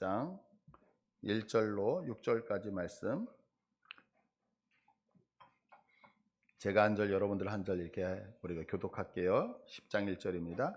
10장 1절로 6절까지 말씀, 제가 한 절 여러분들 한 절 이렇게 우리가 교독할게요. 10장 1절입니다.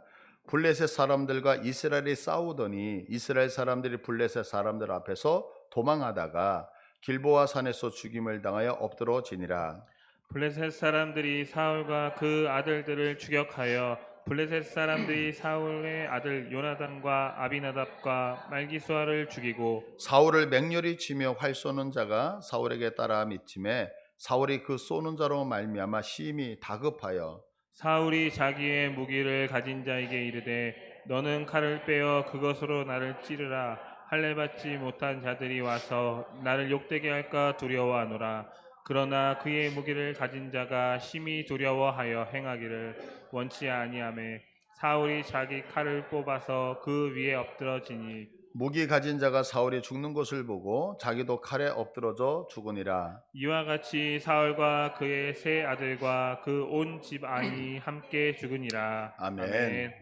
블레셋 사람들과 이스라엘이 싸우더니 이스라엘 사람들이 블레셋 사람들 앞에서 도망하다가 길보아 산에서 죽임을 당하여 엎드러지니라. 블레셋 사람들이 사울과 그 아들들을 추격하여 블레셋 사람들이 사울의 아들 요나단과 아비나답과 말기수아를 죽이고 사울을 맹렬히 치며 활 쏘는 자가 사울에게 따라 미침에 사울이 그 쏘는 자로 말미암아 심히 다급하여 사울이 자기의 무기를 가진 자에게 이르되 너는 칼을 빼어 그것으로 나를 찌르라. 할례 받지 못한 자들이 와서 나를 욕되게 할까 두려워하노라. 그러나 그의 무기를 가진 자가 심히 두려워하여 행하기를 원치 아니하매 사울이 자기 칼을 뽑아서 그 위에 엎드러지니 무기 가진 자가 사울이 죽는 것을 보고 자기도 칼에 엎드러져 죽으니라. 이와 같이 사울과 그의 세 아들과 그 온 집안이 함께 죽으니라. 아멘.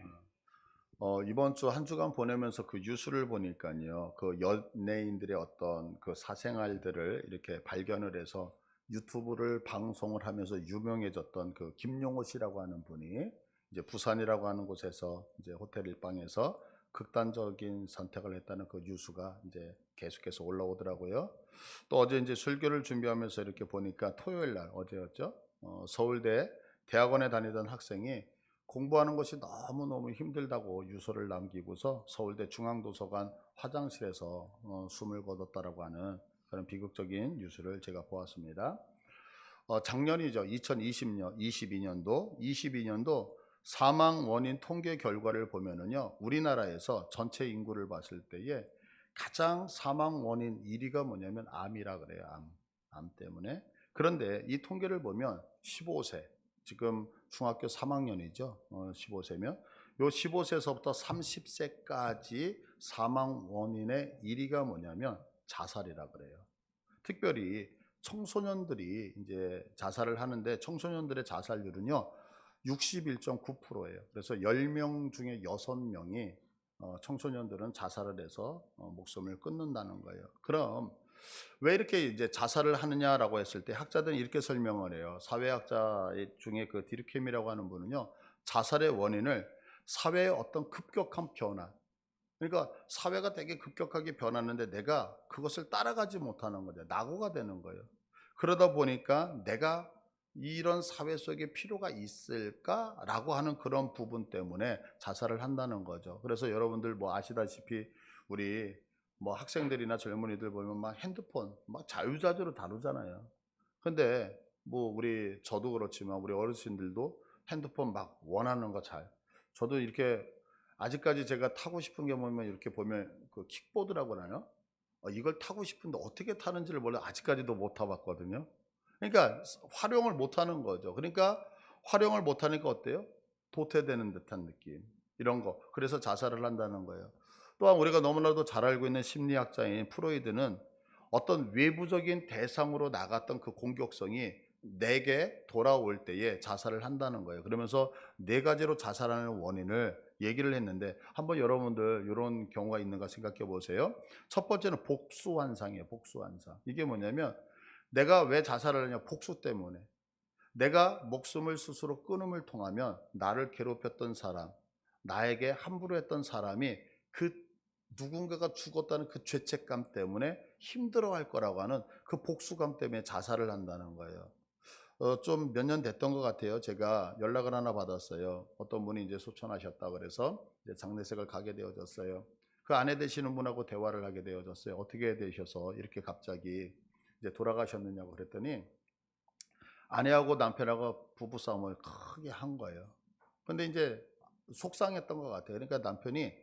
이번 주 한 주간 보내면서 그 뉴스를 보니까요, 그 연예인들의 어떤 그 사생활들을 이렇게 발견을 해서 유튜브를 방송을 하면서 유명해졌던 그 김용호 씨라고 하는 분이 이제 부산이라고 하는 곳에서 이제 호텔 일방에서 극단적인 선택을 했다는 그 뉴스가 이제 계속해서 올라오더라고요. 또 어제 이제 설교를 준비하면서 이렇게 보니까 토요일 날 어제였죠. 서울대 대학원에 다니던 학생이 공부하는 것이 너무너무 힘들다고 유서를 남기고서 서울대 중앙도서관 화장실에서 숨을 거뒀다라고 하는 그런 비극적인 뉴스를 제가 보았습니다. 작년이죠. 2020년, 22년도 사망 원인 통계 결과를 보면은요, 우리나라에서 전체 인구를 봤을 때에 가장 사망 원인 1위가 뭐냐면 암이라 그래요. 암 때문에. 그런데 이 통계를 보면 15세, 지금 중학교 3학년이죠. 15세면 요 15세에서부터 30세까지 사망 원인의 1위가 뭐냐면 자살이라 그래요. 특별히 청소년들이 이제 자살을 하는데 청소년들의 자살률은요 61.9%예요. 그래서 10명 중에 6명이 청소년들은 자살을 해서 목숨을 끊는다는 거예요. 그럼 왜 이렇게 이제 자살을 하느냐라고 했을 때 학자들은 이렇게 설명을 해요. 사회학자 중에 그 디르켐이라고 하는 분은요, 자살의 원인을 사회의 어떤 급격한 변화, 그러니까 사회가 되게 급격하게 변하는데 내가 그것을 따라가지 못하는 거죠. 낙오가 되는 거예요. 그러다 보니까 내가 이런 사회 속에 필요가 있을까라고 하는 그런 부분 때문에 자살을 한다는 거죠. 그래서 여러분들 뭐 아시다시피 우리 뭐 학생들이나 젊은이들 보면 막 핸드폰 막 자유자재로 다루잖아요. 근데 뭐 우리 저도 그렇지만 우리 어르신들도 핸드폰 막 원하는 거 잘. 저도 이렇게 아직까지 제가 타고 싶은 게 뭐냐면 이렇게 보면 그 킥보드라고 하나요? 이걸 타고 싶은데 어떻게 타는지를 몰라 아직까지도 못 타봤거든요. 그러니까 활용을 못 하는 거죠. 그러니까 활용을 못 하니까 어때요? 도태되는 듯한 느낌. 이런 거. 그래서 자살을 한다는 거예요. 또한 우리가 너무나도 잘 알고 있는 심리학자인 프로이드는 어떤 외부적인 대상으로 나갔던 그 공격성이 내게 돌아올 때에 자살을 한다는 거예요. 그러면서 네 가지로 자살하는 원인을 얘기를 했는데 한번 여러분들 이런 경우가 있는가 생각해 보세요. 첫 번째는 복수 환상이에요. 복수 환상. 이게 뭐냐면 내가 왜 자살을 하냐? 복수 때문에. 내가 목숨을 스스로 끊음을 통하면 나를 괴롭혔던 사람, 나에게 함부로 했던 사람이 그 누군가가 죽었다는 그 죄책감 때문에 힘들어할 거라고 하는 그 복수감 때문에 자살을 한다는 거예요. 좀 몇 년 됐던 것 같아요. 제가 연락을 하나 받았어요. 어떤 분이 이제 소천하셨다 그래서 이제 장례식을 가게 되어졌어요. 그 아내 되시는 분하고 대화를 하게 되어졌어요. 어떻게 되셔서 이렇게 갑자기 이제 돌아가셨느냐고 그랬더니 아내하고 남편하고 부부싸움을 크게 한 거예요. 근데 이제 속상했던 것 같아요. 그러니까 남편이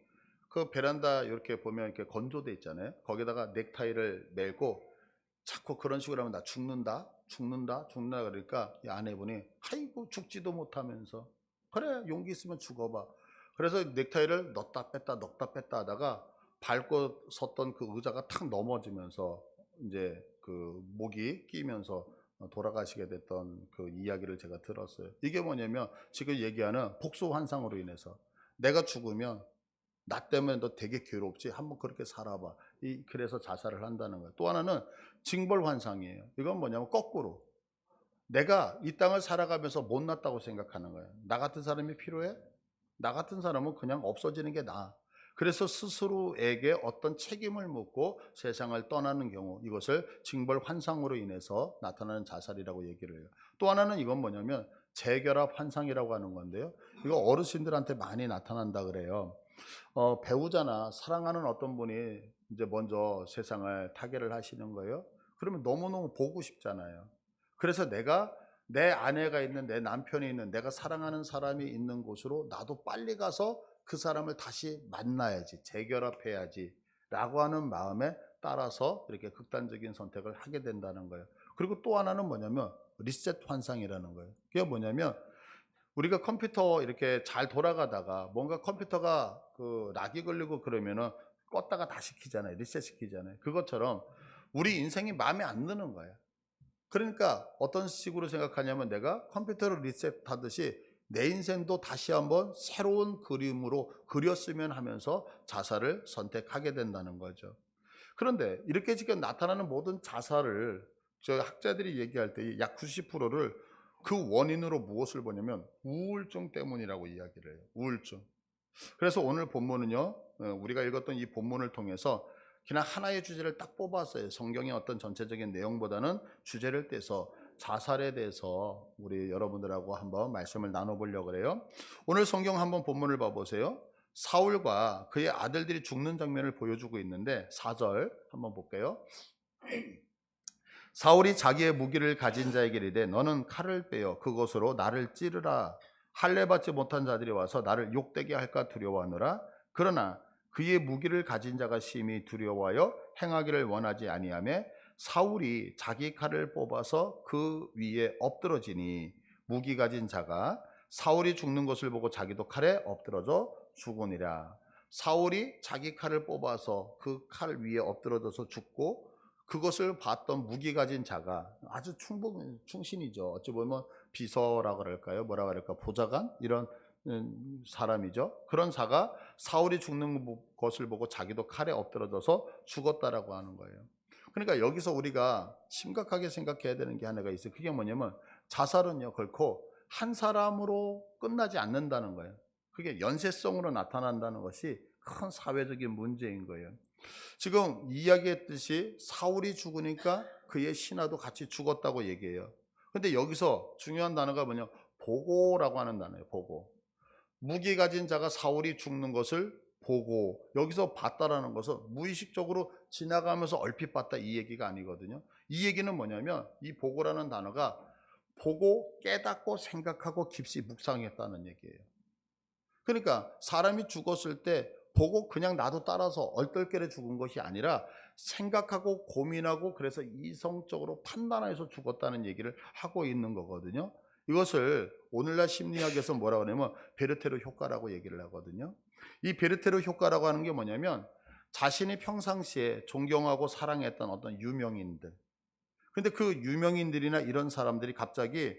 그 베란다 이렇게 보면 이렇게 건조대 있잖아요. 거기다가 넥타이를 메고 자꾸 그런 식으로 하면 나 죽는다, 죽는다, 죽는다 그러니까 이 아내분이 아이고 죽지도 못하면서 그래 용기 있으면 죽어봐. 그래서 넥타이를 넣었다 뺐다 하다가 밟고 섰던 그 의자가 탁 넘어지면서 이제 그 목이 끼면서 돌아가시게 됐던 그 이야기를 제가 들었어요. 이게 뭐냐면 지금 얘기하는 복수 환상으로 인해서 내가 죽으면 나 때문에 너 되게 괴롭지? 한번 그렇게 살아봐. 그래서 자살을 한다는 거예요. 또 하나는 징벌환상이에요. 이건 뭐냐면 거꾸로. 내가 이 땅을 살아가면서 못났다고 생각하는 거예요. 나 같은 사람이 필요해? 나 같은 사람은 그냥 없어지는 게 나아. 그래서 스스로에게 어떤 책임을 묻고 세상을 떠나는 경우, 이것을 징벌환상으로 인해서 나타나는 자살이라고 얘기를 해요. 또 하나는 이건 뭐냐면 재결합 환상이라고 하는 건데요. 이거 어르신들한테 많이 나타난다 그래요. 배우자나 사랑하는 어떤 분이 이제 먼저 세상을 타결을 하시는 거예요. 그러면 너무너무 보고 싶잖아요. 그래서 내가 내 아내가 있는, 내 남편이 있는, 내가 사랑하는 사람이 있는 곳으로 나도 빨리 가서 그 사람을 다시 만나야지, 재결합해야지 라고 하는 마음에 따라서 이렇게 극단적인 선택을 하게 된다는 거예요. 그리고 또 하나는 뭐냐면 리셋 환상이라는 거예요. 그게 뭐냐면 우리가 컴퓨터 이렇게 잘 돌아가다가 뭔가 컴퓨터가 락이 걸리고 그러면은 껐다가 다시 켜잖아요. 리셋 시키잖아요. 그것처럼 우리 인생이 마음에 안 드는 거예요. 그러니까 어떤 식으로 생각하냐면 내가 컴퓨터를 리셋하듯이 내 인생도 다시 한번 새로운 그림으로 그렸으면 하면서 자살을 선택하게 된다는 거죠. 그런데 이렇게 지금 나타나는 모든 자살을 저 학자들이 얘기할 때 약 90%를 그 원인으로 무엇을 보냐면 우울증 때문이라고 이야기를 해요. 우울증. 그래서 오늘 본문은요, 우리가 읽었던 이 본문을 통해서 그냥 하나의 주제를 딱 뽑았어요. 성경의 어떤 전체적인 내용보다는 주제를 떼서 자살에 대해서 우리 여러분들하고 한번 말씀을 나눠보려고 그래요. 오늘 성경 한번 본문을 봐보세요. 사울과 그의 아들들이 죽는 장면을 보여주고 있는데 4절 한번 볼게요. 사울이 자기의 무기를 가진 자에게 이르되 너는 칼을 빼어 그것으로 나를 찌르라. 할례 받지 못한 자들이 와서 나를 욕되게 할까 두려워하노라. 그러나 그의 무기를 가진 자가 심히 두려워하여 행하기를 원하지 아니하며 사울이 자기 칼을 뽑아서 그 위에 엎드러지니 무기 가진 자가 사울이 죽는 것을 보고 자기도 칼에 엎드러져 죽으니라. 사울이 자기 칼을 뽑아서 그 칼 위에 엎드러져서 죽고 그것을 봤던 무기 가진 자가 아주 충신이죠. 어찌 보면 비서라 그럴까요? 뭐라 그럴까? 보좌관? 이런 사람이죠. 그런 자가 사울이 죽는 것을 보고 자기도 칼에 엎드러져서 죽었다라고 하는 거예요. 그러니까 여기서 우리가 심각하게 생각해야 되는 게 하나가 있어요. 그게 뭐냐면 자살은요, 결코 한 사람으로 끝나지 않는다는 거예요. 그게 연쇄성으로 나타난다는 것이 큰 사회적인 문제인 거예요. 지금 이야기했듯이 사울이 죽으니까 그의 신하도 같이 죽었다고 얘기해요. 근데 여기서 중요한 단어가 뭐냐? 보고라고 하는 단어예요. 보고. 무기 가진 자가 사울이 죽는 것을 보고, 여기서 봤다라는 것은 무의식적으로 지나가면서 얼핏 봤다 이 얘기가 아니거든요. 이 얘기는 뭐냐면 이 보고라는 단어가 보고 깨닫고 생각하고 깊이 묵상했다는 얘기예요. 그러니까 사람이 죽었을 때 보고 그냥 나도 따라서 얼떨결에 죽은 것이 아니라 생각하고 고민하고 그래서 이성적으로 판단해서 죽었다는 얘기를 하고 있는 거거든요. 이것을 오늘날 심리학에서 뭐라고 하냐면 베르테르 효과라고 얘기를 하거든요. 이 베르테르 효과라고 하는 게 뭐냐면 자신이 평상시에 존경하고 사랑했던 어떤 유명인들, 근데 그 유명인들이나 이런 사람들이 갑자기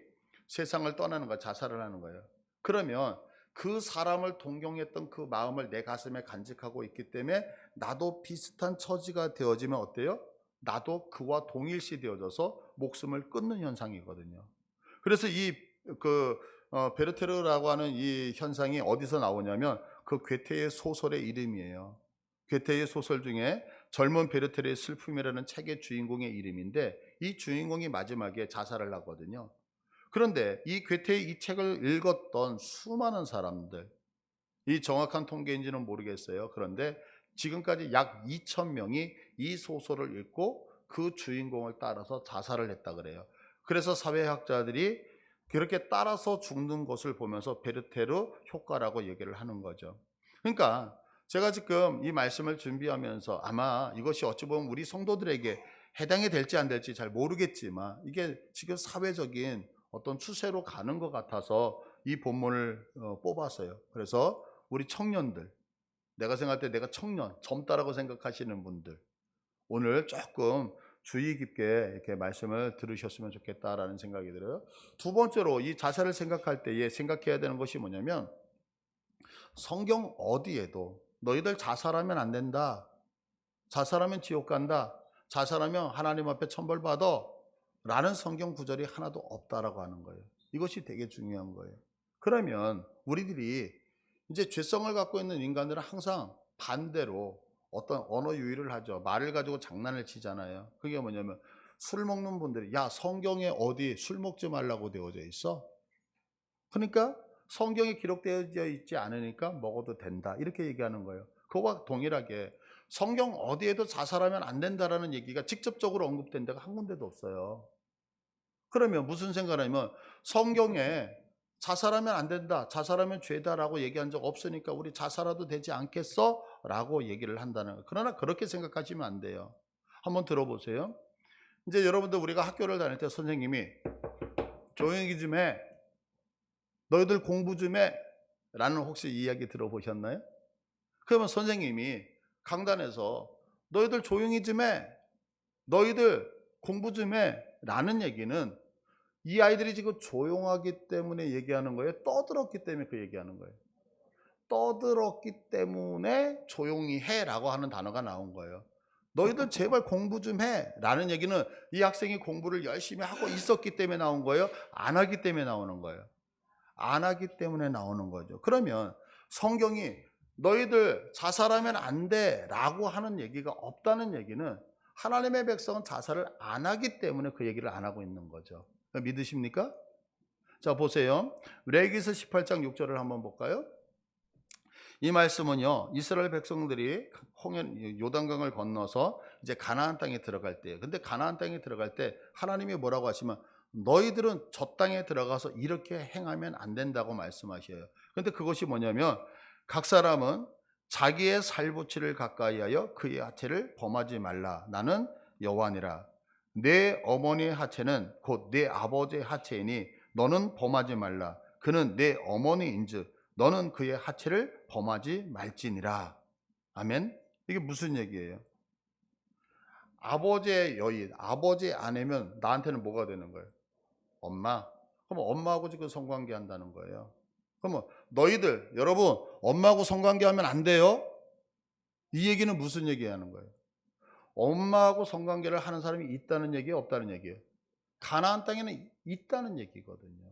세상을 떠나는 거야. 자살을 하는 거예요. 그러면 그 사람을 동경했던 그 마음을 내 가슴에 간직하고 있기 때문에 나도 비슷한 처지가 되어지면 어때요? 나도 그와 동일시 되어져서 목숨을 끊는 현상이거든요. 그래서 베르테르라고 하는 이 현상이 어디서 나오냐면 그 괴테의 소설의 이름이에요. 괴테의 소설 중에 젊은 베르테르의 슬픔이라는 책의 주인공의 이름인데 이 주인공이 마지막에 자살을 하거든요. 그런데 이 괴테의 이 책을 읽었던 수많은 사람들, 이 정확한 통계인지는 모르겠어요. 그런데 지금까지 약 2,000명이 이 소설을 읽고 그 주인공을 따라서 자살을 했다 그래요. 그래서 사회학자들이 그렇게 따라서 죽는 것을 보면서 베르테르 효과라고 얘기를 하는 거죠. 그러니까 제가 지금 이 말씀을 준비하면서 아마 이것이 어찌 보면 우리 성도들에게 해당이 될지 안 될지 잘 모르겠지만 이게 지금 사회적인 어떤 추세로 가는 것 같아서 이 본문을 뽑았어요. 그래서 우리 청년들, 내가 생각할 때 내가 청년, 젊다라고 생각하시는 분들 오늘 조금 주의 깊게 이렇게 말씀을 들으셨으면 좋겠다라는 생각이 들어요. 두 번째로 이 자살을 생각할 때에 생각해야 되는 것이 뭐냐면 성경 어디에도 너희들 자살하면 안 된다. 자살하면 지옥 간다. 자살하면 하나님 앞에 천벌받아. 라는 성경 구절이 하나도 없다라고 하는 거예요. 이것이 되게 중요한 거예요. 그러면 우리들이 이제 죄성을 갖고 있는 인간들은 항상 반대로 어떤 언어 유희를 하죠. 말을 가지고 장난을 치잖아요. 그게 뭐냐면 술 먹는 분들이 야, 성경에 어디 술 먹지 말라고 되어져 있어? 그러니까 성경에 기록되어 있지 않으니까 먹어도 된다. 이렇게 얘기하는 거예요. 그거와 동일하게 성경 어디에도 자살하면 안 된다라는 얘기가 직접적으로 언급된 데가 한 군데도 없어요. 그러면 무슨 생각을 하면 성경에 자살하면 안 된다, 자살하면 죄다라고 얘기한 적 없으니까 우리 자살해도 되지 않겠어? 라고 얘기를 한다는 거예요. 그러나 그렇게 생각하시면 안 돼요. 한번 들어보세요. 이제 여러분들 우리가 학교를 다닐 때 선생님이 조용히 좀 해. 너희들 공부 좀 해. 라는 혹시 이야기 들어보셨나요? 그러면 선생님이 강단에서 너희들 조용히 좀 해. 너희들 공부 좀 해. 라는 얘기는 이 아이들이 지금 조용하기 때문에 얘기하는 거예요? 떠들었기 때문에 그 얘기하는 거예요? 떠들었기 때문에 조용히 해 라고 하는 단어가 나온 거예요. 너희들 제발 공부 좀 해 라는 얘기는 이 학생이 공부를 열심히 하고 있었기 때문에 나온 거예요? 안 하기 때문에 나오는 거예요? 안 하기 때문에 나오는 거죠. 그러면 성경이 너희들 자살하면 안 돼 라고 하는 얘기가 없다는 얘기는 하나님의 백성은 자살을 안 하기 때문에 그 얘기를 안 하고 있는 거죠. 믿으십니까? 자, 보세요. 레위기서 18장 6절을 한번 볼까요? 이 말씀은요, 이스라엘 백성들이 요단강을 건너서 이제 가나안 땅에 들어갈 때예요. 근데 가나안 땅에 들어갈 때 하나님이 뭐라고 하시면 너희들은 저 땅에 들어가서 이렇게 행하면 안 된다고 말씀하셔요. 근데 그것이 뭐냐면 각 사람은 자기의 살부치를 가까이 하여 그의 하체를 범하지 말라. 나는 여호와니라. 내 어머니의 하체는 곧 내 아버지의 하체이니 너는 범하지 말라. 그는 내 어머니인즉 너는 그의 하체를 범하지 말지니라. 아멘. 이게 무슨 얘기예요? 아버지의 여인, 아버지의 아내면 나한테는 뭐가 되는 거예요? 엄마. 그럼 엄마하고 지금 성관계 한다는 거예요. 그러면 너희들, 여러분, 엄마하고 성관계 하면 안 돼요? 이 얘기는 무슨 얘기 하는 거예요? 엄마하고 성관계를 하는 사람이 있다는 얘기예요? 없다는 얘기예요? 가나안 땅에는 있다는 얘기거든요.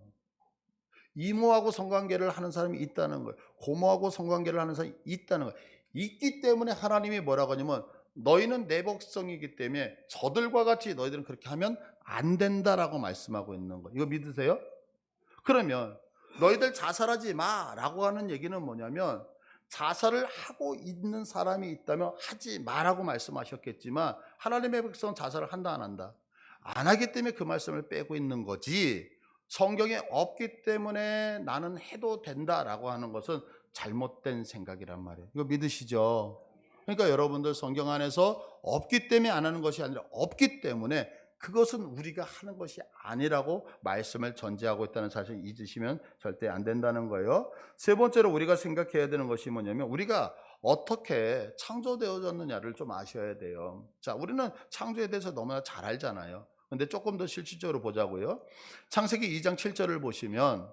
이모하고 성관계를 하는 사람이 있다는 거예요. 고모하고 성관계를 하는 사람이 있다는 거예요. 있기 때문에 하나님이 뭐라고 하냐면 너희는 내 백성이기 때문에 저들과 같이 너희들은 그렇게 하면 안 된다라고 말씀하고 있는 거예요. 이거 믿으세요? 그러면 너희들 자살하지 마라고 하는 얘기는 뭐냐면 자살을 하고 있는 사람이 있다면 하지 마라고 말씀하셨겠지만 하나님의 백성은 자살을 한다 안 한다? 안 하기 때문에 그 말씀을 빼고 있는 거지 성경에 없기 때문에 나는 해도 된다라고 하는 것은 잘못된 생각이란 말이에요. 이거 믿으시죠? 그러니까 여러분들 성경 안에서 없기 때문에 안 하는 것이 아니라 없기 때문에 그것은 우리가 하는 것이 아니라고 말씀을 전제하고 있다는 사실을 잊으시면 절대 안 된다는 거예요. 세 번째로 우리가 생각해야 되는 것이 뭐냐면 우리가 어떻게 창조되어졌느냐를 좀 아셔야 돼요. 자, 우리는 창조에 대해서 너무나 잘 알잖아요. 근데 조금 더 실질적으로 보자고요. 창세기 2장 7절을 보시면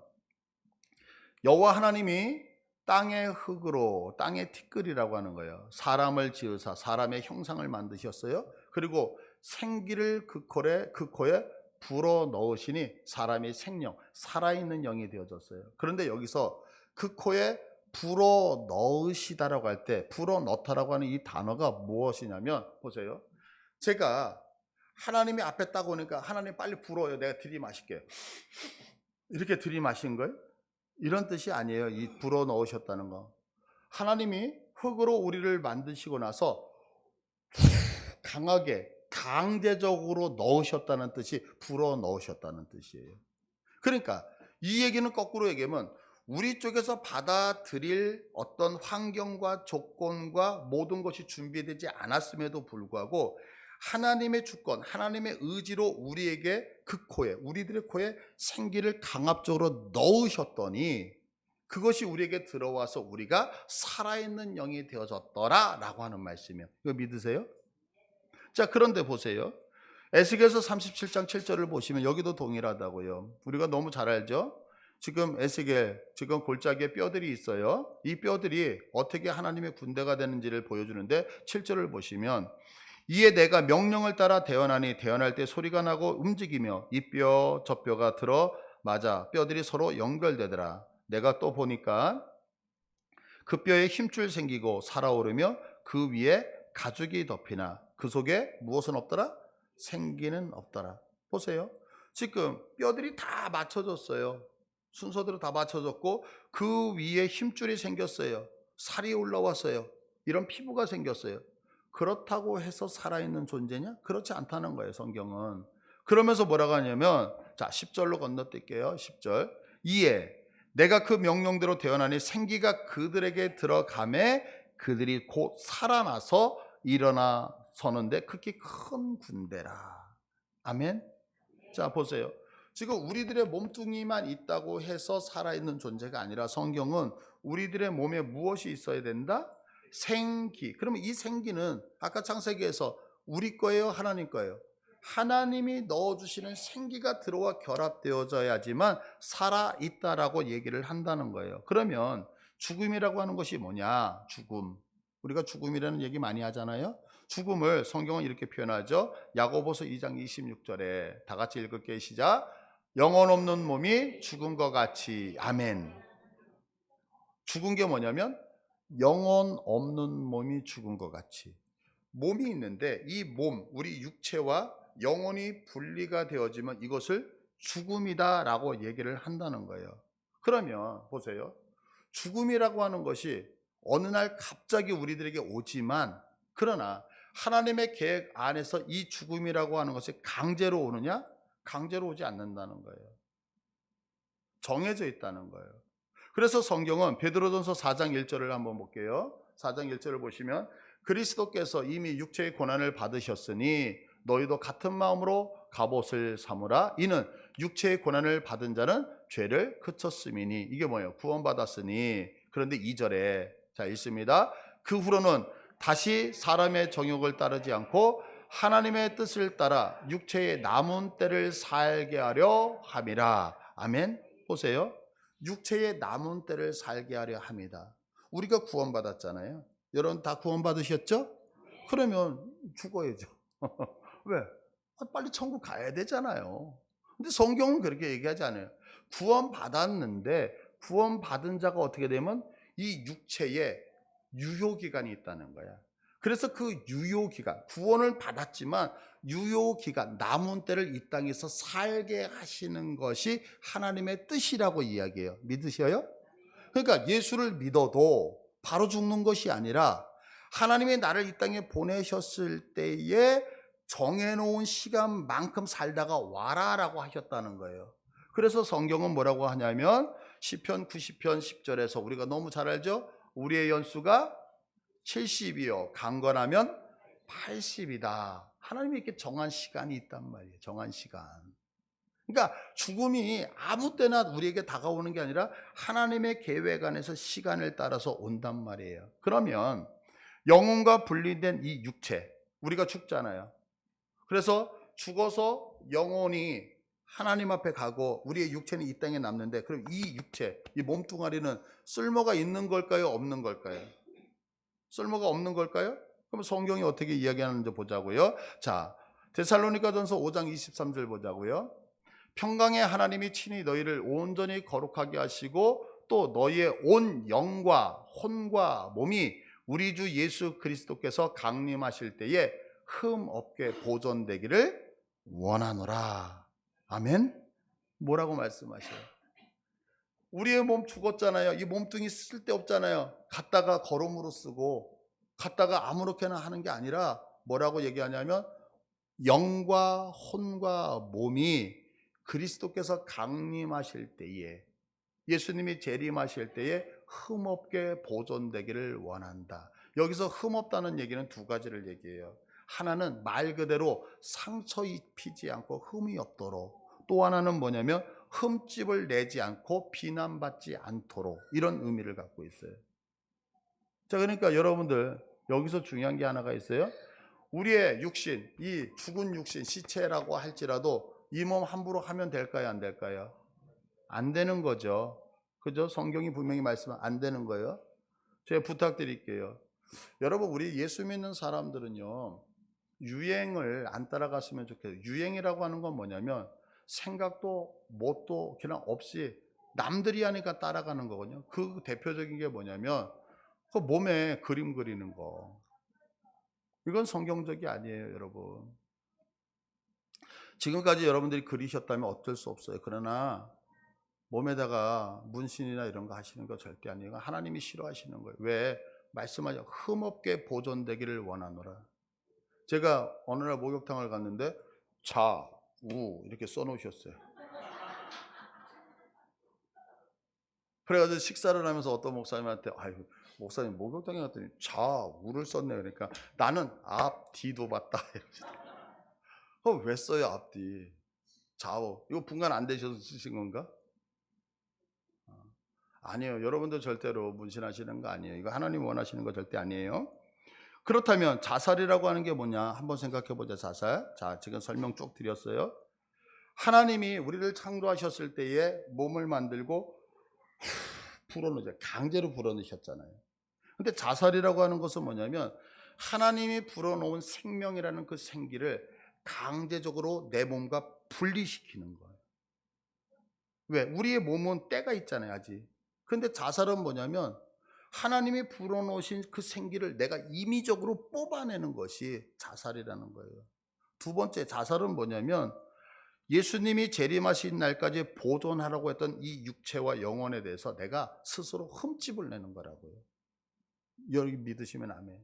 여호와 하나님이 땅의 흙으로 땅의 티끌이라고 하는 거예요. 사람을 지으사 사람의 형상을 만드셨어요. 그리고 생기를 그 코에 불어 넣으시니 사람이 생명, 살아있는 영이 되어졌어요. 그런데 여기서 그 코에 불어 넣으시다라고 할 때 불어 넣다라고 하는 이 단어가 무엇이냐면 보세요. 제가 하나님이 앞에 딱 오니까 하나님 빨리 불어요. 내가 들이마실게요. 이렇게 들이마신 거예요? 이런 뜻이 아니에요. 이 불어 넣으셨다는 거. 하나님이 흙으로 우리를 만드시고 나서 강하게 강제적으로 넣으셨다는 뜻이 불어 넣으셨다는 뜻이에요. 그러니까 이 얘기는 거꾸로 얘기하면 우리 쪽에서 받아들일 어떤 환경과 조건과 모든 것이 준비되지 않았음에도 불구하고 하나님의 주권, 하나님의 의지로 우리에게 그 코에, 우리들의 코에 생기를 강압적으로 넣으셨더니 그것이 우리에게 들어와서 우리가 살아있는 영이 되어졌더라 라고 하는 말씀이에요. 이거 믿으세요? 자, 그런데 보세요. 에스겔서 37장 7절을 보시면 여기도 동일하다고요. 우리가 너무 잘 알죠? 지금 에스겔, 지금 골짜기에 뼈들이 있어요. 이 뼈들이 어떻게 하나님의 군대가 되는지를 보여주는데 7절을 보시면 이에 내가 명령을 따라 대언하니 대언할 때 소리가 나고 움직이며 이 뼈 저 뼈가 들어 맞아 뼈들이 서로 연결되더라. 내가 또 보니까 그 뼈에 힘줄 생기고 살아오르며 그 위에 가죽이 덮이나 그 속에 무엇은 없더라? 생기는 없더라. 보세요. 지금 뼈들이 다 맞춰졌어요. 순서대로 다 맞춰졌고 그 위에 힘줄이 생겼어요. 살이 올라왔어요. 이런 피부가 생겼어요. 그렇다고 해서 살아있는 존재냐? 그렇지 않다는 거예요, 성경은. 그러면서 뭐라고 하냐면, 자, 10절로 건너뛸게요. 10절. 이에 내가 그 명령대로 대언하니 생기가 그들에게 들어가매 그들이 곧 살아나서 일어나 서는데 크게 큰 군대라. 아멘. 자, 보세요. 지금 우리들의 몸뚱이만 있다고 해서 살아있는 존재가 아니라 성경은 우리들의 몸에 무엇이 있어야 된다? 생기. 그러면 이 생기는 아까 창세기에서 우리 거예요? 하나님 거예요? 하나님이 넣어주시는 생기가 들어와 결합되어져야지만 살아있다라고 얘기를 한다는 거예요. 그러면 죽음이라고 하는 것이 뭐냐? 죽음. 우리가 죽음이라는 얘기 많이 하잖아요. 죽음을 성경은 이렇게 표현하죠. 야고보서 2장 26절에 다 같이 읽을게요. 시작. 영혼 없는 몸이 죽은 것 같이. 아멘. 죽은 게 뭐냐면 영혼 없는 몸이 죽은 것 같이. 몸이 있는데 이 몸, 우리 육체와 영혼이 분리가 되어지면 이것을 죽음이다라고 얘기를 한다는 거예요. 그러면 보세요. 죽음이라고 하는 것이 어느 날 갑자기 우리들에게 오지만 그러나 하나님의 계획 안에서 이 죽음이라고 하는 것이 강제로 오느냐? 강제로 오지 않는다는 거예요. 정해져 있다는 거예요. 그래서 성경은 베드로전서 4장 1절을 한번 볼게요. 4장 1절을 보시면 그리스도께서 이미 육체의 고난을 받으셨으니 너희도 같은 마음으로 갑옷을 삼으라. 이는 육체의 고난을 받은 자는 죄를 그쳤음이니. 이게 뭐예요? 구원받았으니. 그런데 2절에 자 있습니다. 그 후로는 다시 사람의 정욕을 따르지 않고 하나님의 뜻을 따라 육체의 남은 때를 살게 하려 함이라. 아멘. 보세요. 육체의 남은 때를 살게 하려 합니다. 우리가 구원받았잖아요. 여러분 다 구원받으셨죠? 그러면 죽어야죠. 왜? 빨리 천국 가야 되잖아요. 근데 성경은 그렇게 얘기하지 않아요. 구원받았는데 구원받은 자가 어떻게 되면 이 육체에 유효기간이 있다는 거야. 그래서 그 유효기간, 구원을 받았지만 유효기간, 남은 때를 이 땅에서 살게 하시는 것이 하나님의 뜻이라고 이야기해요. 믿으셔요? 그러니까 예수를 믿어도 바로 죽는 것이 아니라 하나님이 나를 이 땅에 보내셨을 때에 정해놓은 시간만큼 살다가 와라라고 하셨다는 거예요. 그래서 성경은 뭐라고 하냐면 시편 90편 10절에서 우리가 너무 잘 알죠? 우리의 연수가 70이요 강건하면 80이다. 하나님이 이렇게 정한 시간이 있단 말이에요. 정한 시간. 그러니까 죽음이 아무 때나 우리에게 다가오는 게 아니라 하나님의 계획 안에서 시간을 따라서 온단 말이에요. 그러면 영혼과 분리된 이 육체, 우리가 죽잖아요. 그래서 죽어서 영혼이 하나님 앞에 가고 우리의 육체는 이 땅에 남는데 그럼 이 육체, 이 몸뚱아리는 쓸모가 있는 걸까요? 없는 걸까요? 쓸모가 없는 걸까요? 그럼 성경이 어떻게 이야기하는지 보자고요. 자, 데살로니가전서 5장 23절 보자고요. 평강의 하나님이 친히 너희를 온전히 거룩하게 하시고 또 너희의 온 영과 혼과 몸이 우리 주 예수 그리스도께서 강림하실 때에 흠 없게 보존되기를 원하노라. 아멘. 뭐라고 말씀하셔요? 우리의 몸 죽었잖아요. 이 몸뚱이 쓸데없잖아요. 갖다가 거름으로 쓰고 갖다가 아무렇게나 하는 게 아니라 뭐라고 얘기하냐면 영과 혼과 몸이 그리스도께서 강림하실 때에 예수님이 재림하실 때에 흠없게 보존되기를 원한다. 여기서 흠없다는 얘기는 두 가지를 얘기해요. 하나는 말 그대로 상처 입히지 않고 흠이 없도록, 또 하나는 뭐냐면 흠집을 내지 않고 비난받지 않도록, 이런 의미를 갖고 있어요. 자, 그러니까 여러분들 여기서 중요한 게 하나가 있어요. 우리의 육신, 이 죽은 육신, 시체라고 할지라도 이 몸 함부로 하면 될까요? 안 될까요? 안 되는 거죠. 그죠? 성경이 분명히 말씀하면 안 되는 거예요. 제가 부탁드릴게요. 여러분, 우리 예수 믿는 사람들은요, 유행을 안 따라갔으면 좋겠어요. 유행이라고 하는 건 뭐냐면 생각도 뭣도 그냥 없이 남들이 하니까 따라가는 거거든요. 그 대표적인 게 뭐냐면 그 몸에 그림 그리는 거. 이건 성경적이 아니에요, 여러분. 지금까지 여러분들이 그리셨다면 어쩔 수 없어요. 그러나 몸에다가 문신이나 이런 거 하시는 거 절대 아니에요. 하나님이 싫어하시는 거예요. 왜? 말씀하죠. 흠없게 보존되기를 원하노라. 제가 어느 날 목욕탕을 갔는데 좌, 우 이렇게 써놓으셨어요. 그래가지고 식사를 하면서 어떤 목사님한테 아유 목사님 목욕탕에 갔더니 좌, 우를 썼네요. 그러니까 나는 앞, 뒤도 봤다. 왜 써요 앞뒤? 좌우 이거 분간 안 되셔서 쓰신 건가? 아니에요. 여러분들 절대로 문신하시는 거 아니에요. 이거 하나님 원하시는 거 절대 아니에요. 그렇다면 자살이라고 하는 게 뭐냐? 한번 생각해 보자. 자살. 자, 지금 설명 쭉 드렸어요. 하나님이 우리를 창조하셨을 때에 몸을 만들고 불어넣으셨 강제로 불어넣으셨잖아요. 근데 자살이라고 하는 것은 뭐냐면 하나님이 불어넣은 생명이라는 그 생기를 강제적으로 내 몸과 분리시키는 거예요. 왜? 우리의 몸은 때가 있잖아요, 아직. 근데 자살은 뭐냐면 하나님이 불어넣으신 그 생기를 내가 임의적으로 뽑아내는 것이 자살이라는 거예요. 두 번째, 자살은 뭐냐면 예수님이 재림하신 날까지 보존하라고 했던 이 육체와 영혼에 대해서 내가 스스로 흠집을 내는 거라고요. 여기 믿으시면 아멘.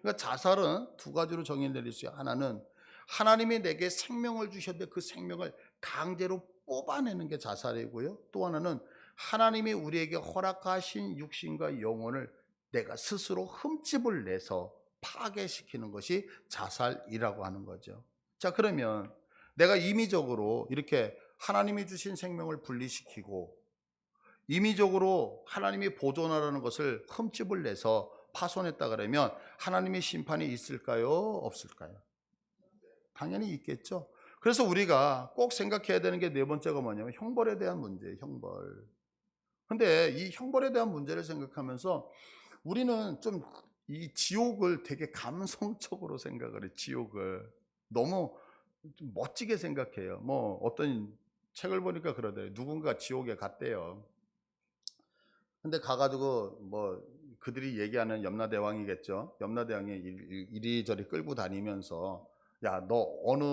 그러니까 자살은 두 가지로 정의 내릴 수 있어요. 하나는 하나님이 내게 생명을 주셨는데 그 생명을 강제로 뽑아내는 게 자살이고요. 또 하나는 하나님이 우리에게 허락하신 육신과 영혼을 내가 스스로 흠집을 내서 파괴시키는 것이 자살이라고 하는 거죠. 자, 그러면 내가 임의적으로 이렇게 하나님이 주신 생명을 분리시키고 임의적으로 하나님이 보존하라는 것을 흠집을 내서 파손했다 그러면 하나님의 심판이 있을까요? 없을까요? 당연히 있겠죠. 그래서 우리가 꼭 생각해야 되는 게 네 번째가 뭐냐면 형벌에 대한 문제예요. 형벌. 근데 이 형벌에 대한 문제를 생각하면서 우리는 좀 이 지옥을 되게 감성적으로 생각을 해요. 지옥을 너무 좀 멋지게 생각해요. 뭐 어떤 책을 보니까 그러대요. 누군가 지옥에 갔대요. 근데 가가지고 뭐 그들이 얘기하는 염라대왕이겠죠. 염라대왕이 이리저리 끌고 다니면서 야, 너 어느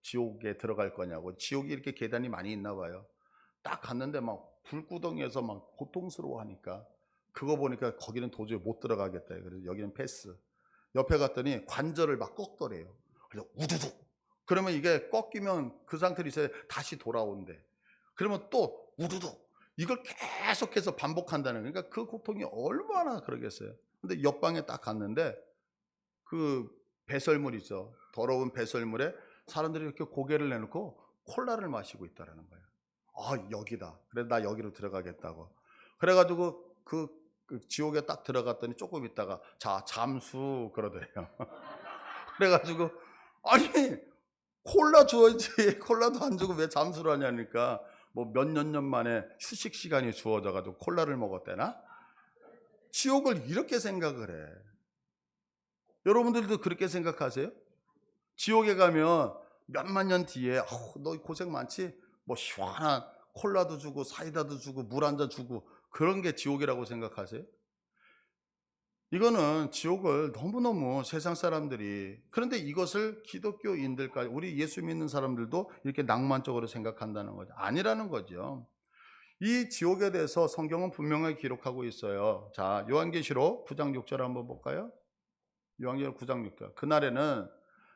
지옥에 들어갈 거냐고. 지옥이 이렇게 계단이 많이 있나 봐요. 딱 갔는데 막 불구덩이에서 막 고통스러워하니까 그거 보니까 거기는 도저히 못 들어가겠다. 그래서 여기는 패스. 옆에 갔더니 관절을 막 꺾더래요. 그래서 우두둑. 그러면 이게 꺾이면 그 상태로 있어야 다시 돌아온대. 그러면 또 우두둑. 이걸 계속해서 반복한다는 거예요. 그러니까 그 고통이 얼마나 그러겠어요. 근데 옆방에 딱 갔는데 그 배설물 있죠. 더러운 배설물에 사람들이 이렇게 고개를 내놓고 콜라를 마시고 있다라는 거예요. 아, 여기다. 그래 나 여기로 들어가겠다고. 그래가지고 그 지옥에 딱 들어갔더니 조금 있다가 자 잠수 그러더래요. 그래가지고 아니 콜라 줘야지 콜라도 안 주고 왜 잠수를 하냐니까 뭐 몇 년 만에 휴식 시간이 주어져가지고 콜라를 먹었대나? 지옥을 이렇게 생각을 해. 여러분들도 그렇게 생각하세요? 지옥에 가면 몇만 년 뒤에 너 고생 많지? 뭐 시원한 콜라도 주고 사이다도 주고 물 한 잔 주고 그런 게 지옥이라고 생각하세요? 이거는 지옥을 너무너무 세상 사람들이 그런데 이것을 기독교인들까지 우리 예수 믿는 사람들도 이렇게 낭만적으로 생각한다는 거죠. 아니라는 거죠. 이 지옥에 대해서 성경은 분명하게 기록하고 있어요. 자, 요한계시록 9장 6절 한번 볼까요? 요한계시록 9장 6절. 그날에는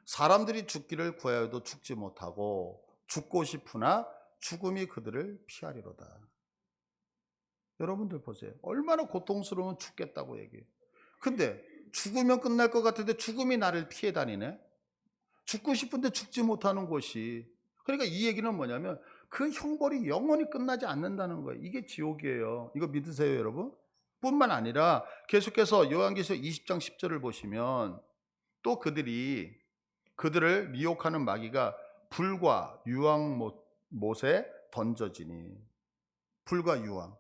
사람들이 죽기를 구하여도 죽지 못하고 죽고 싶으나 죽음이 그들을 피하리로다. 여러분들 보세요. 얼마나 고통스러우면 죽겠다고 얘기해요. 근데 죽으면 끝날 것 같은데 죽음이 나를 피해 다니네. 죽고 싶은데 죽지 못하는 곳이. 그러니까 이 얘기는 뭐냐면 그 형벌이 영원히 끝나지 않는다는 거예요. 이게 지옥이에요. 이거 믿으세요, 여러분? 뿐만 아니라 계속해서 요한계시록 20장 10절을 보시면 또 그들을 미혹하는 마귀가 불과 유황못에 던져지니 불과 유황.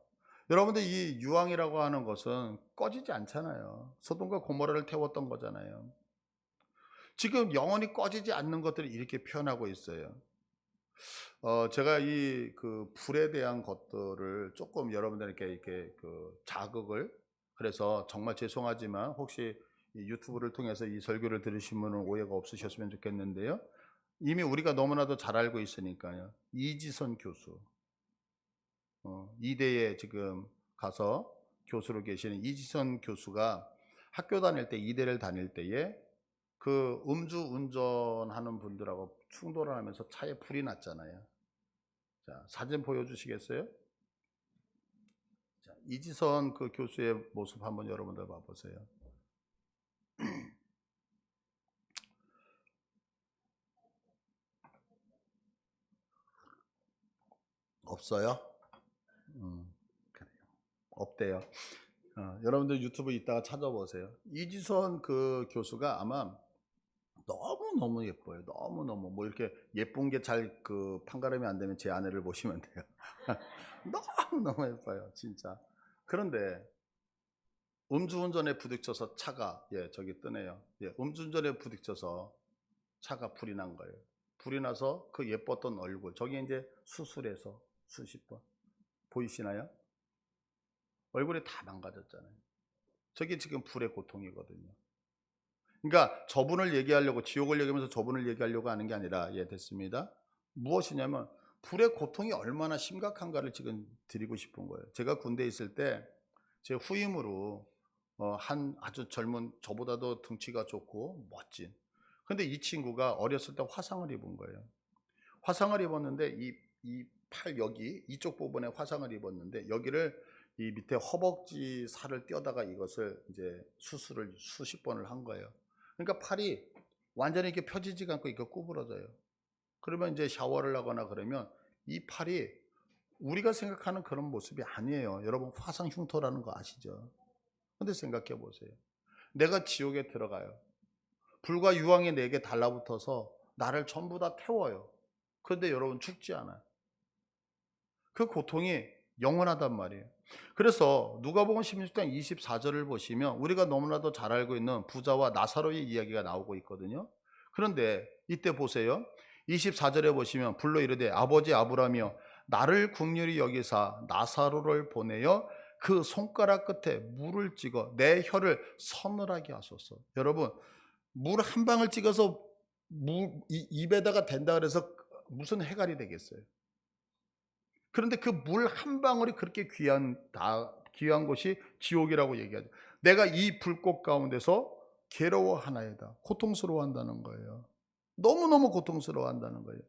여러분들 이 유황이라고 하는 것은 꺼지지 않잖아요. 소돔과 고모라를 태웠던 거잖아요. 지금 영원히 꺼지지 않는 것들을 이렇게 표현하고 있어요. 제가 이 그 불에 대한 것들을 조금 여러분들에게 이렇게 그 자극을, 그래서 정말 죄송하지만 혹시 이 유튜브를 통해서 이 설교를 들으신 분은 오해가 없으셨으면 좋겠는데요. 이미 우리가 너무나도 잘 알고 있으니까요. 이지선 교수, 이대에 지금 가서 교수로 계시는 이지선 교수가 학교 다닐 때, 이대를 다닐 때에 그 음주 운전하는 분들하고 충돌을 하면서 차에 불이 났잖아요. 자, 사진 보여주시겠어요? 자, 이지선 그 교수의 모습 한번 여러분들 봐보세요. 없어요? 그래요. 없대요. 여러분들 유튜브 이따가 찾아보세요. 이지선 그 교수가 아마 너무너무 예뻐요. 너무너무. 뭐 이렇게 예쁜 게 잘 그 판가름이 안 되면 제 아내를 보시면 돼요. 너무너무 예뻐요. 진짜. 그런데 음주운전에 부딪혀서 차가, 예, 저기 뜨네요. 예, 음주운전에 부딪혀서 차가 불이 난 거예요. 불이 나서 그 예뻤던 얼굴, 저기 이제 수술해서 수십 번. 보이시나요? 얼굴이 다 망가졌잖아요. 저게 지금 불의 고통이거든요. 그러니까 저분을 얘기하려고, 지옥을 얘기하면서 저분을 얘기하려고 하는 게 아니라, 예, 됐습니다. 무엇이냐면 불의 고통이 얼마나 심각한가를 지금 드리고 싶은 거예요. 제가 군대에 있을 때 제 후임으로 한 아주 젊은, 저보다도 등치가 좋고 멋진, 근데 이 친구가 어렸을 때 화상을 입은 거예요. 화상을 입었는데 이 팔 여기 이쪽 부분에 화상을 입었는데, 여기를 이 밑에 허벅지 살을 떼어다가 이것을 이제 수술을 수십 번을 한 거예요. 그러니까 팔이 완전히 이렇게 펴지지가 않고 이거 구부러져요. 그러면 이제 샤워를 하거나 그러면 이 팔이 우리가 생각하는 그런 모습이 아니에요. 여러분 화상 흉터라는 거 아시죠? 근데 생각해 보세요. 내가 지옥에 들어가요. 불과 유황이 내게 달라붙어서 나를 전부 다 태워요. 그런데 여러분 죽지 않아요. 그 고통이 영원하단 말이에요. 그래서 누가복음 16장 24절을 보시면 우리가 너무나도 잘 알고 있는 부자와 나사로의 이야기가 나오고 있거든요. 그런데 이때 보세요. 24절에 보시면 불러 이르되 아버지 아브라함이여 나를 긍휼히 여기사 나사로를 보내어 그 손가락 끝에 물을 찍어 내 혀를 서늘하게 하소서. 여러분 물 한 방울 찍어서 입에다가 댄다 그래서 무슨 해갈이 되겠어요? 그런데 그 물 한 방울이 그렇게 귀한 곳이 지옥이라고 얘기하죠. 내가 이 불꽃 가운데서 괴로워하나이다. 고통스러워한다는 거예요. 너무너무 고통스러워한다는 거예요.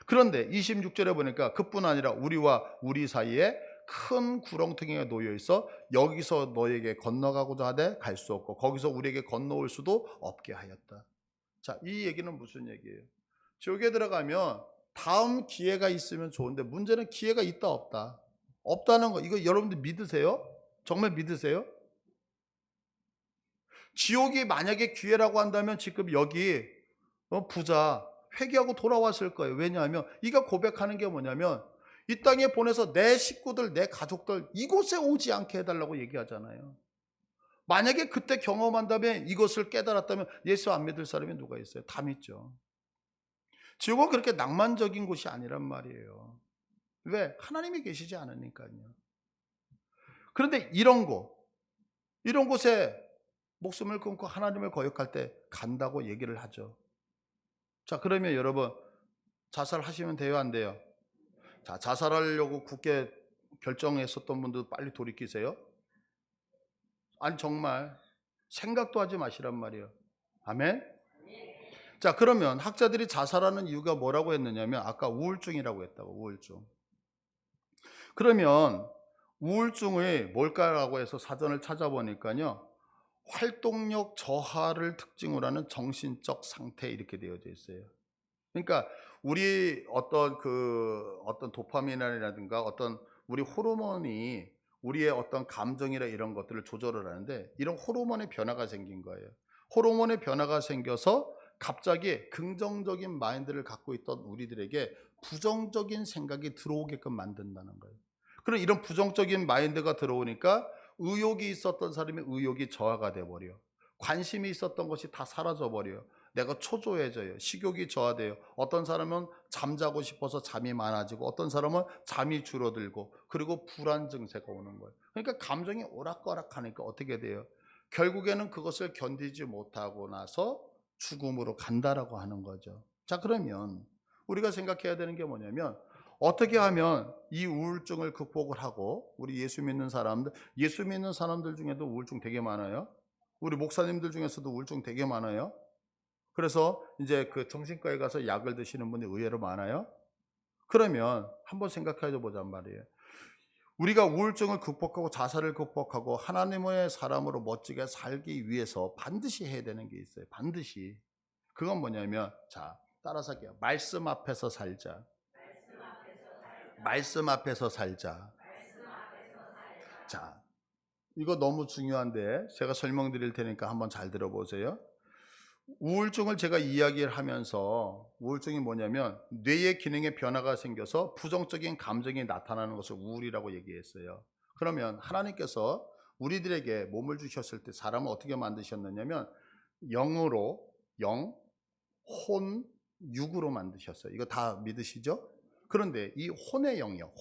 그런데 26절에 보니까 그뿐 아니라 우리와 우리 사이에 큰 구렁텅이가 놓여 있어 여기서 너에게 건너가고자 하되 갈 수 없고 거기서 우리에게 건너올 수도 없게 하였다. 자, 이 얘기는 무슨 얘기예요? 지옥에 들어가면 다음 기회가 있으면 좋은데 문제는 기회가 있다 없다. 없다는 거, 이거 여러분들 믿으세요? 정말 믿으세요? 지옥이 만약에 기회라고 한다면 지금 여기 부자 회개하고 돌아왔을 거예요. 왜냐하면 이가 고백하는 게 뭐냐면 이 땅에 보내서 내 식구들, 내 가족들 이곳에 오지 않게 해달라고 얘기하잖아요. 만약에 그때 경험한다면, 이것을 깨달았다면 예수 안 믿을 사람이 누가 있어요? 다 믿죠. 지옥은 그렇게 낭만적인 곳이 아니란 말이에요. 왜? 하나님이 계시지 않으니까요. 그런데 이런 곳에 목숨을 끊고 하나님을 거역할 때 간다고 얘기를 하죠. 자, 그러면 여러분 자살하시면 돼요, 안 돼요? 자, 자살하려고 굳게 결정했었던 분들 빨리 돌이키세요. 아니 정말 생각도 하지 마시란 말이에요. 아멘? 자, 그러면 학자들이 자살하는 이유가 뭐라고 했느냐면 아까 우울증이라고 했다고, 우울증. 그러면 우울증이 뭘까라고 해서 사전을 찾아보니까요, 활동력 저하를 특징으로 하는 정신적 상태 이렇게 되어져 있어요. 그러니까 우리 어떤 도파민이라든가 어떤 우리 호르몬이 우리의 어떤 감정이나 이런 것들을 조절을 하는데 이런 호르몬의 변화가 생긴 거예요. 호르몬의 변화가 생겨서 갑자기 긍정적인 마인드를 갖고 있던 우리들에게 부정적인 생각이 들어오게끔 만든다는 거예요. 그런 이런 부정적인 마인드가 들어오니까 의욕이 있었던 사람이 의욕이 저하가 돼버려. 관심이 있었던 것이 다 사라져버려요. 내가 초조해져요. 식욕이 저하돼요. 어떤 사람은 잠자고 싶어서 잠이 많아지고 어떤 사람은 잠이 줄어들고 그리고 불안 증세가 오는 거예요. 그러니까 감정이 오락가락하니까 어떻게 돼요? 결국에는 그것을 견디지 못하고 나서 죽음으로 간다라고 하는 거죠. 자, 그러면 우리가 생각해야 되는 게 뭐냐면 어떻게 하면 이 우울증을 극복을 하고 우리 예수 믿는 사람들 중에도 우울증 되게 많아요. 우리 목사님들 중에서도 우울증 되게 많아요. 그래서 이제 그 정신과에 가서 약을 드시는 분이 의외로 많아요. 그러면 한번 생각해 보자는 말이에요. 우리가 우울증을 극복하고 자살을 극복하고 하나님의 사람으로 멋지게 살기 위해서 반드시 해야 되는 게 있어요. 반드시. 그건 뭐냐면, 자, 따라서 할게요. 말씀 앞에서 살자. 말씀 앞에서 살자. 자, 이거 너무 중요한데 제가 설명드릴 테니까 한번 잘 들어보세요. 우울증을 제가 이야기를 하면서 우울증이 뭐냐면 뇌의 기능에 변화가 생겨서 부정적인 감정이 나타나는 것을 우울이라고 얘기했어요. 그러면 하나님께서 우리들에게 몸을 주셨을 때 사람을 어떻게 만드셨느냐면 영으로, 영, 혼, 육으로 만드셨어요. 이거 다 믿으시죠? 그런데 이 혼의 영이요.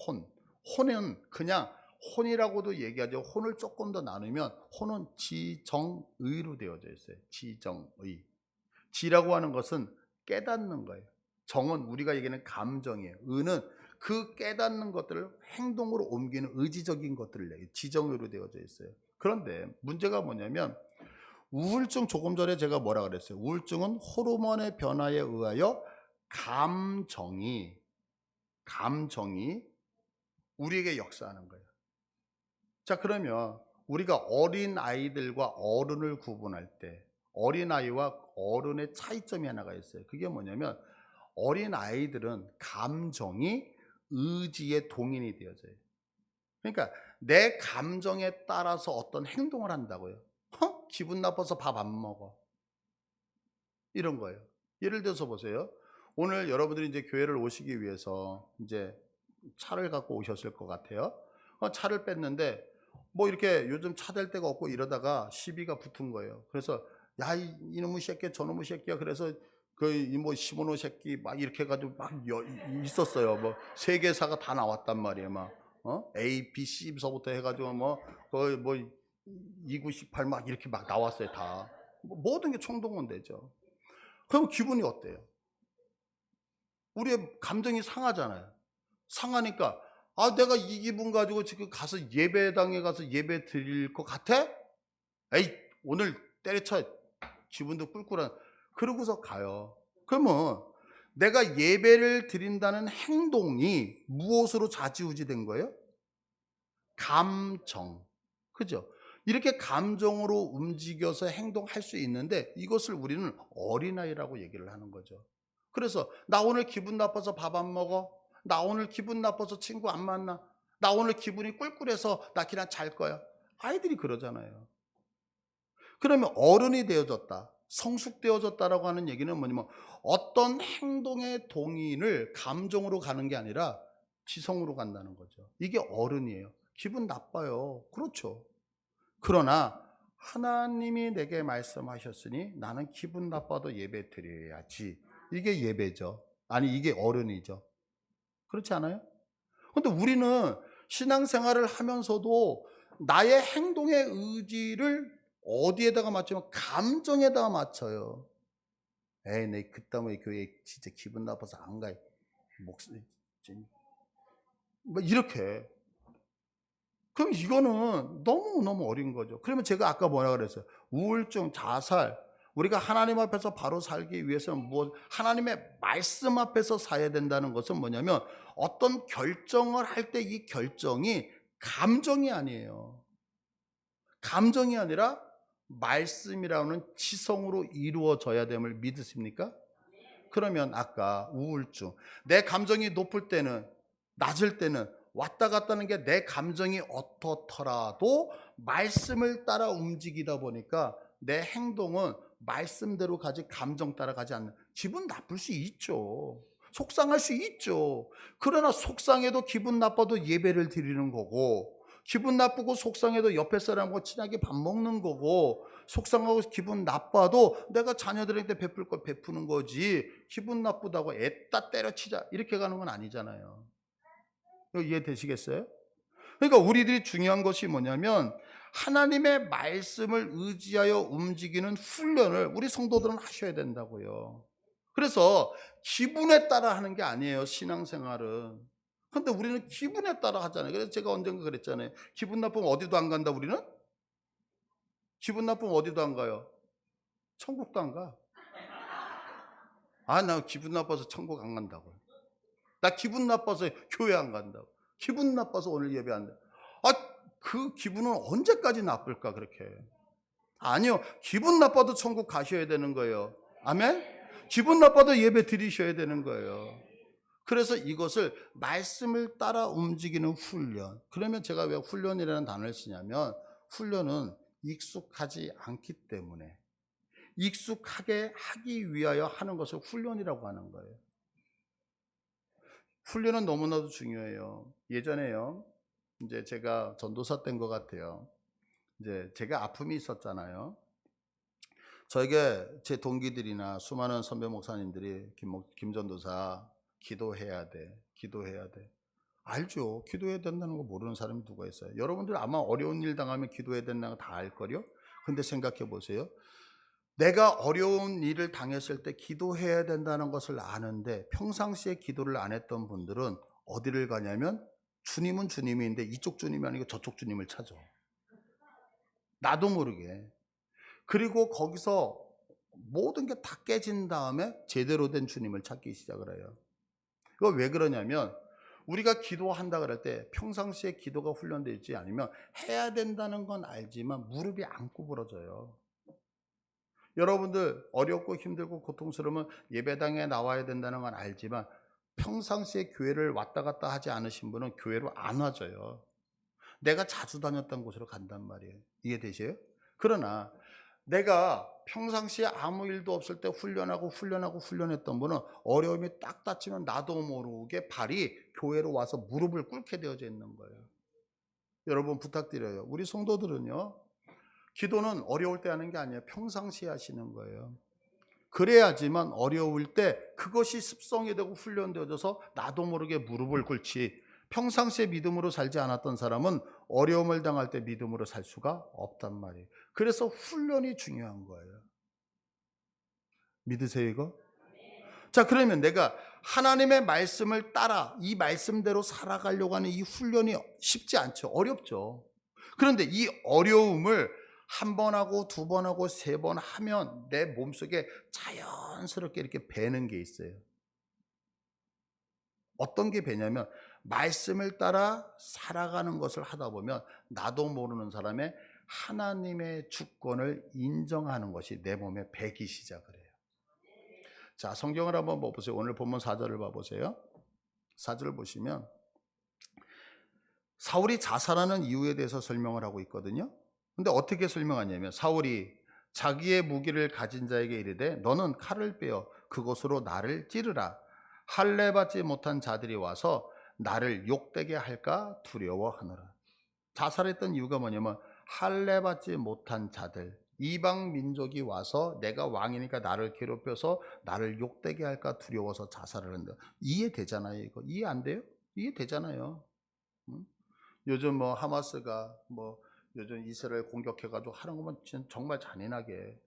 혼은 그냥 혼이라고도 얘기하죠. 혼을 조금 더 나누면 혼은 지정의로 되어져 있어요. 지정의. 지라고 하는 것은 깨닫는 거예요. 정은 우리가 얘기하는 감정이에요. 의는 그 깨닫는 것들을 행동으로 옮기는 의지적인 것들을 내요. 지정의로 되어져 있어요. 그런데 문제가 뭐냐면 우울증, 조금 전에 제가 뭐라 그랬어요? 우울증은 호르몬의 변화에 의하여 감정이 우리에게 역사하는 거예요. 자, 그러면 우리가 어린 아이들과 어른을 구분할 때 어린 아이와 어른의 차이점이 하나가 있어요. 그게 뭐냐면 어린 아이들은 감정이 의지의 동인이 되어져요. 그러니까 내 감정에 따라서 어떤 행동을 한다고요. 기분 나빠서 밥 안 먹어. 이런 거예요. 예를 들어서 보세요. 오늘 여러분들이 이제 교회를 오시기 위해서 이제 차를 갖고 오셨을 것 같아요. 차를 뺐는데 뭐 이렇게 요즘 차 댈 데가 없고 이러다가 시비가 붙은 거예요. 그래서 야, 이놈의 새끼야, 저놈의 새끼야. 그래서 그 뭐 시모노 새끼 막 이렇게 해가지고 막 있었어요. 뭐 세계사가 다 나왔단 말이에요. 막 A, B, C서부터 해가지고 뭐 거의 뭐 2918 막 이렇게 막 나왔어요. 다 모든 게 총동원되죠. 그럼 기분이 어때요? 우리의 감정이 상하잖아요. 상하니까 내가 이 기분 가지고 지금 가서 예배당에 가서 예배 드릴 것 같아? 에이, 오늘 때려쳐. 기분도 꿀꿀한. 그러고서 가요. 그러면 내가 예배를 드린다는 행동이 무엇으로 좌지우지된 거예요? 감정. 그죠? 이렇게 감정으로 움직여서 행동할 수 있는데 이것을 우리는 어린아이라고 얘기를 하는 거죠. 그래서 나 오늘 기분 나빠서 밥 안 먹어. 나 오늘 기분 나빠서 친구 안 만나. 나 오늘 기분이 꿀꿀해서 나 그냥 잘 거야. 아이들이 그러잖아요. 그러면 어른이 되어졌다. 성숙되어졌다라고 하는 얘기는 뭐냐면 어떤 행동의 동인을 감정으로 가는 게 아니라 지성으로 간다는 거죠. 이게 어른이에요. 기분 나빠요. 그렇죠. 그러나 하나님이 내게 말씀하셨으니 나는 기분 나빠도 예배 드려야지. 이게 예배죠. 아니, 이게 어른이죠. 그렇지 않아요? 근데 우리는 신앙생활을 하면서도 나의 행동의 의지를 어디에다가 맞추면 감정에다가 맞춰요. 에이, 내 그따위 교회 진짜 기분 나빠서 안 가. 목소리 뭐 이렇게. 그럼 이거는 너무너무 어린 거죠. 그러면 제가 아까 뭐라 그랬어요? 우울증, 자살. 우리가 하나님 앞에서 바로 살기 위해서는 하나님의 말씀 앞에서 살아야 된다는 것은 뭐냐면 어떤 결정을 할 때 이 결정이 감정이 아니에요. 감정이 아니라 말씀이라는 지성으로 이루어져야 됨을 믿으십니까? 그러면 아까 우울증, 내 감정이 높을 때는, 낮을 때는 왔다 갔다 하는 게 내 감정이 어떻더라도 말씀을 따라 움직이다 보니까 내 행동은 말씀대로 가지 감정 따라 가지 않는. 기분 나쁠 수 있죠. 속상할 수 있죠. 그러나 속상해도 기분 나빠도 예배를 드리는 거고, 기분 나쁘고 속상해도 옆에 사람과 친하게 밥 먹는 거고, 속상하고 기분 나빠도 내가 자녀들한테 베풀 걸 베푸는 거지, 기분 나쁘다고 애따 때려치자 이렇게 가는 건 아니잖아요. 이거 이해되시겠어요? 그러니까 우리들이 중요한 것이 뭐냐면 하나님의 말씀을 의지하여 움직이는 훈련을 우리 성도들은 하셔야 된다고요. 그래서 기분에 따라 하는 게 아니에요, 신앙생활은. 근데 우리는 기분에 따라 하잖아요. 그래서 제가 언젠가 그랬잖아요. 기분 나쁘면 어디도 안 간다, 우리는? 기분 나쁘면 어디도 안 가요? 천국도 안 가. 아, 나 기분 나빠서 천국 안 간다고. 나 기분 나빠서 교회 안 간다고. 기분 나빠서 오늘 예배 안 돼. 아, 그 기분은 언제까지 나쁠까, 그렇게. 아니요. 기분 나빠도 천국 가셔야 되는 거예요. 아멘? 기분 나빠도 예배 드리셔야 되는 거예요. 그래서 이것을 말씀을 따라 움직이는 훈련. 그러면 제가 왜 훈련이라는 단어를 쓰냐면, 훈련은 익숙하지 않기 때문에 익숙하게 하기 위하여 하는 것을 훈련이라고 하는 거예요. 훈련은 너무나도 중요해요. 예전에요, 이제 제가 전도사 때인 것 같아요. 이제 제가 아픔이 있었잖아요. 저에게 제 동기들이나 수많은 선배 목사님들이 김 전도사 기도해야 돼, 기도해야 돼. 알죠. 기도해야 된다는 거 모르는 사람이 누가 있어요. 여러분들 아마 어려운 일 당하면 기도해야 된다는 거 다 알걸요. 근데 생각해 보세요. 내가 어려운 일을 당했을 때 기도해야 된다는 것을 아는데 평상시에 기도를 안 했던 분들은 어디를 가냐면 주님은 주님인데 이쪽 주님이 아니고 저쪽 주님을 찾아. 나도 모르게. 그리고 거기서 모든 게 다 깨진 다음에 제대로 된 주님을 찾기 시작을 해요. 그거 왜 그러냐면 우리가 기도한다 그럴 때 평상시에 기도가 훈련되어 있지 않으면 해야 된다는 건 알지만 무릎이 안 구부러져요. 여러분들 어렵고 힘들고 고통스러우면 예배당에 나와야 된다는 건 알지만 평상시에 교회를 왔다 갔다 하지 않으신 분은 교회로 안 와져요. 내가 자주 다녔던 곳으로 간단 말이에요. 이해되세요? 그러나 내가 평상시에 아무 일도 없을 때 훈련했던 분은 어려움이 딱 닥치면 나도 모르게 발이 교회로 와서 무릎을 꿇게 되어져 있는 거예요. 여러분 부탁드려요. 우리 성도들은요, 기도는 어려울 때 하는 게 아니에요. 평상시에 하시는 거예요. 그래야지만 어려울 때 그것이 습성이 되고 훈련되어져서 나도 모르게 무릎을 꿇지, 평상시에 믿음으로 살지 않았던 사람은 어려움을 당할 때 믿음으로 살 수가 없단 말이에요. 그래서 훈련이 중요한 거예요. 믿으세요 이거? 자, 그러면 내가 하나님의 말씀을 따라 이 말씀대로 살아가려고 하는 이 훈련이 쉽지 않죠. 어렵죠. 그런데 이 어려움을 한 번 하고 두 번 하고 세 번 하면 내 몸속에 자연스럽게 이렇게 배는 게 있어요. 어떤 게 배냐면 말씀을 따라 살아가는 것을 하다 보면 나도 모르는 사람의 하나님의 주권을 인정하는 것이 내 몸에 배기 시작을 해요. 자, 성경을 한번 보세요. 오늘 본문 4절을 봐보세요. 4절을 보시면 사울이 자살하는 이유에 대해서 설명을 하고 있거든요. 근데 어떻게 설명하냐면 사울이 자기의 무기를 가진 자에게 이르되 너는 칼을 빼어 그것으로 나를 찌르라. 할례 받지 못한 자들이 와서 나를 욕되게 할까 두려워하노라. 자살했던 이유가 뭐냐면 할례 받지 못한 자들, 이방 민족이 와서 내가 왕이니까 나를 괴롭혀서 나를 욕되게 할까 두려워서 자살을 한다. 이해되잖아요 이거. 이해 안 돼요? 이해되잖아요. 응? 요즘 뭐 하마스가 뭐 요즘 이스라엘 공격해가지고 하는 것만 정말 잔인하게,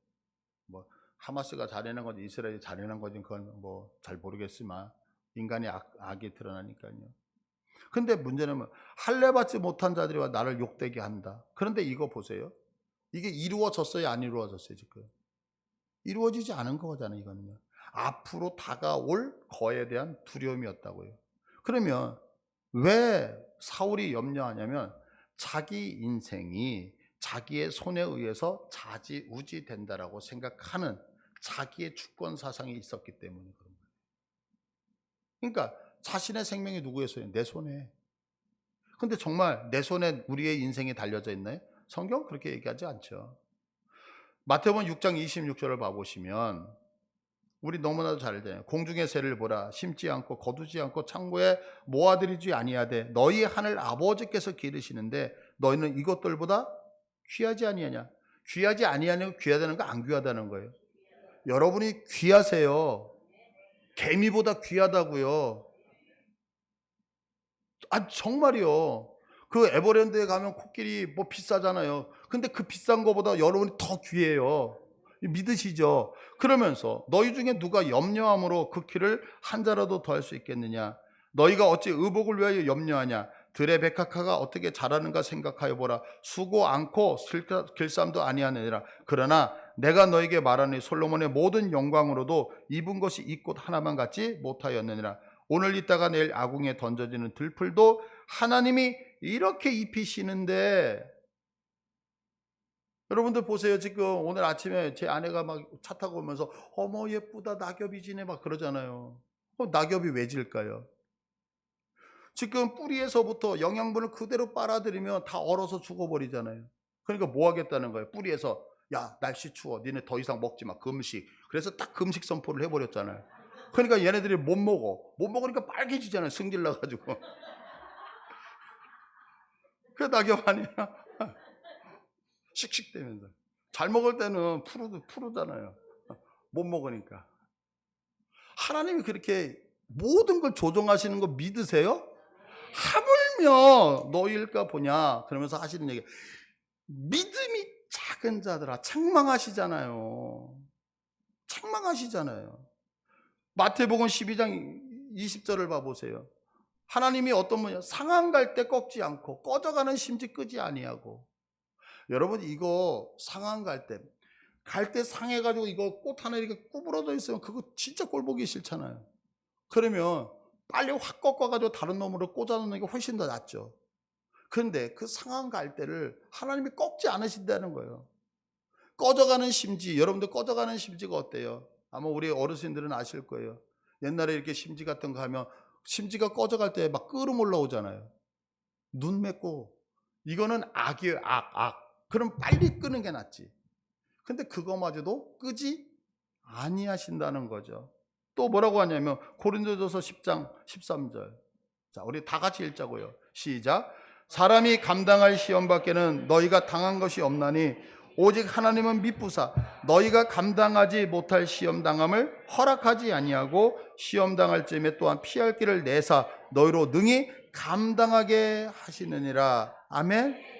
뭐 하마스가 잔인한 건지 이스라엘이 잔인한 건지 그건 뭐 잘 모르겠지만 인간의 악이 드러나니까요. 근데 문제는 뭐 할례 받지 못한 자들이 와 나를 욕되게 한다. 그런데 이거 보세요. 이게 이루어졌어요, 안 이루어졌어요 지금? 이루어지지 않은 거잖아요 이거는요. 앞으로 다가올 거에 대한 두려움이었다고요. 그러면 왜 사울이 염려하냐면 자기 인생이 자기의 손에 의해서 좌지우지 된다라고 생각하는 자기의 주권 사상이 있었기 때문에 그런 거예요. 그러니까 자신의 생명이 누구의 손에? 내 손에. 근데 정말 내 손에 우리의 인생이 달려져 있나요? 성경 그렇게 얘기하지 않죠. 마태복음 6장 26절을 봐보시면 우리 너무나도 잘 알잖아요. 공중의 새를 보라. 심지 않고 거두지 않고 창고에 모아들이지 아니하되 너희 하늘 아버지께서 기르시는데 너희는 이것들보다 귀하지 아니하냐. 귀하지 아니하냐고 귀하다는 거 안 귀하다는 거예요. 여러분이 귀하세요. 개미보다 귀하다고요. 아 정말이요. 그 에버랜드에 가면 코끼리 뭐 비싸잖아요. 근데 그 비싼 거보다 여러분이 더 귀해요. 믿으시죠? 그러면서 너희 중에 누가 염려함으로 그 키를 한 자라도 더할 수 있겠느냐? 너희가 어찌 의복을 위하여 염려하냐? 들의 백합화가 어떻게 자라는가 생각하여 보라. 수고 않고 길쌈도 아니하느니라. 그러나 내가 너에게 말하니 솔로몬의 모든 영광으로도 입은 것이 이 꽃 하나만 같지 못하였느니라. 오늘 있다가 내일 아궁에 던져지는 들풀도 하나님이 이렇게 입히시는데, 여러분들 보세요. 지금 오늘 아침에 제 아내가 막 차 타고 오면서 어머 예쁘다 낙엽이 지네 막 그러잖아요. 낙엽이 왜 질까요? 지금 뿌리에서부터 영양분을 그대로 빨아들이면 다 얼어서 죽어버리잖아요. 그러니까 뭐 하겠다는 거예요? 뿌리에서 야 날씨 추워 니네 더 이상 먹지 마 금식. 그래서 딱 금식 선포를 해버렸잖아요. 그러니까 얘네들이 못 먹으니까 빨개지잖아요. 승질 나가지고. 그 낙엽 아니야? 씩씩대면서. 잘 먹을 때는 푸르잖아요. 못 먹으니까. 하나님이 그렇게 모든 걸 조정하시는 거 믿으세요? 하물며 너희일까 보냐 그러면서 하시는 얘기, 믿음이 작은 자들아. 책망하시잖아요. 마태복음 12장 20절을 봐보세요. 하나님이 어떤 분이야? 상한 갈 때 꺾지 않고 꺼져가는 심지 끄지 아니하고. 여러분 이거 상한 갈 때 상해가지고 이거 꽃 하나 이렇게 구부러져 있으면 그거 진짜 꼴 보기 싫잖아요. 그러면 빨리 확 꺾어가지고 다른 놈으로 꽂아놓는 게 훨씬 더 낫죠. 그런데 그 상한 갈대를 하나님이 꺾지 않으신다는 거예요. 꺼져가는 심지, 여러분들 꺼져가는 심지가 어때요? 아마 우리 어르신들은 아실 거예요. 옛날에 이렇게 심지 같은 거 하면 심지가 꺼져갈 때 막 끓음 올라오잖아요. 눈 맺고. 이거는 악이에요. 악. 그럼 빨리 끄는 게 낫지. 근데 그거마저도 끄지 아니하신다는 거죠. 또 뭐라고 하냐면 고린도전서 10장 13절. 자, 우리 다 같이 읽자고요. 시작. 사람이 감당할 시험 밖에는 너희가 당한 것이 없나니 오직 하나님은 미쁘사 너희가 감당하지 못할 시험 당함을 허락하지 아니하고 시험 당할 쯤에 또한 피할 길을 내사 너희로 능히 감당하게 하시느니라. 아멘.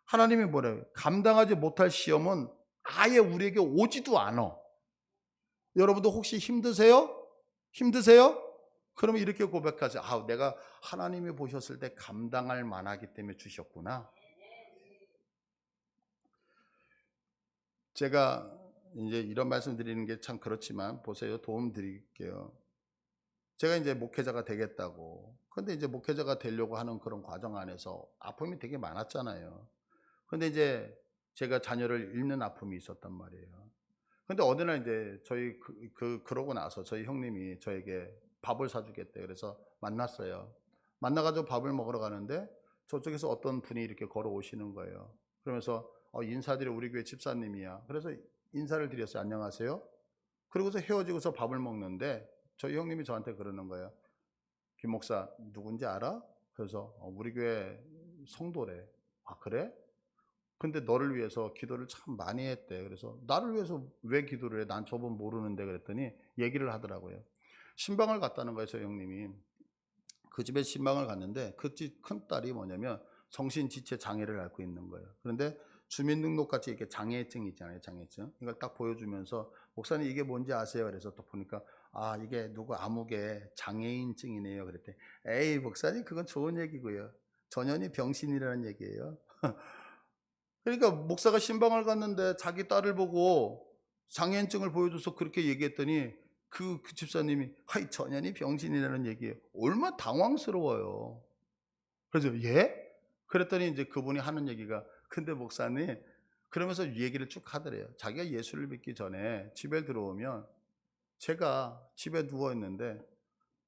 하나님이 뭐래요? 감당하지 못할 시험은 아예 우리에게 오지도 않아. 여러분도 혹시 힘드세요? 그러면 이렇게 고백하세요. 아, 내가 하나님이 보셨을 때 감당할 만하기 때문에 주셨구나. 제가 이제 이런 말씀 드리는 게 참 그렇지만 보세요. 도움 드릴게요. 제가 이제 목회자가 되겠다고. 근데 이제 목회자가 되려고 하는 그런 과정 안에서 아픔이 되게 많았잖아요. 근데 이제 제가 자녀를 잃는 아픔이 있었단 말이에요. 근데 어느 날 이제 저희 그러고 나서 저희 형님이 저에게 밥을 사주겠대. 그래서 만났어요. 만나가지고 밥을 먹으러 가는데 저쪽에서 어떤 분이 이렇게 걸어오시는 거예요. 그러면서 인사드려 우리 교회 집사님이야. 그래서 인사를 드렸어요. 안녕하세요. 그러고서 헤어지고서 밥을 먹는데 저희 형님이 저한테 그러는 거예요. 김 목사 누군지 알아? 그래서 우리 교회 성도래. 아 그래? 근데 너를 위해서 기도를 참 많이 했대. 그래서 나를 위해서 왜 기도를 해? 난 저분 모르는데 그랬더니 얘기를 하더라고요. 신방을 갔다는 거예요, 저 형님이. 그 집에 신방을 갔는데 그 집 큰딸이 뭐냐면 정신지체 장애를 앓고 있는 거예요. 그런데 주민등록같이 이렇게 장애증 있잖아요, 장애증. 이걸 딱 보여주면서 목사님 이게 뭔지 아세요? 그래서 또 보니까 아 이게 누구 아무개 장애인증이네요. 그랬더니 에이 목사님 그건 좋은 얘기고요. 전현이 병신이라는 얘기예요. 그러니까 목사가 신방을 갔는데 자기 딸을 보고 장애인증을 보여줘서 그렇게 얘기했더니 그 집사님이 하이 전현이 병신이라는 얘기예요. 얼마나 당황스러워요. 그래서 예? 그랬더니 이제 그분이 하는 얘기가 근데 목사님 그러면서 얘기를 쭉 하더래요. 자기가 예수를 믿기 전에 집에 들어오면 제가 집에 누워 있는데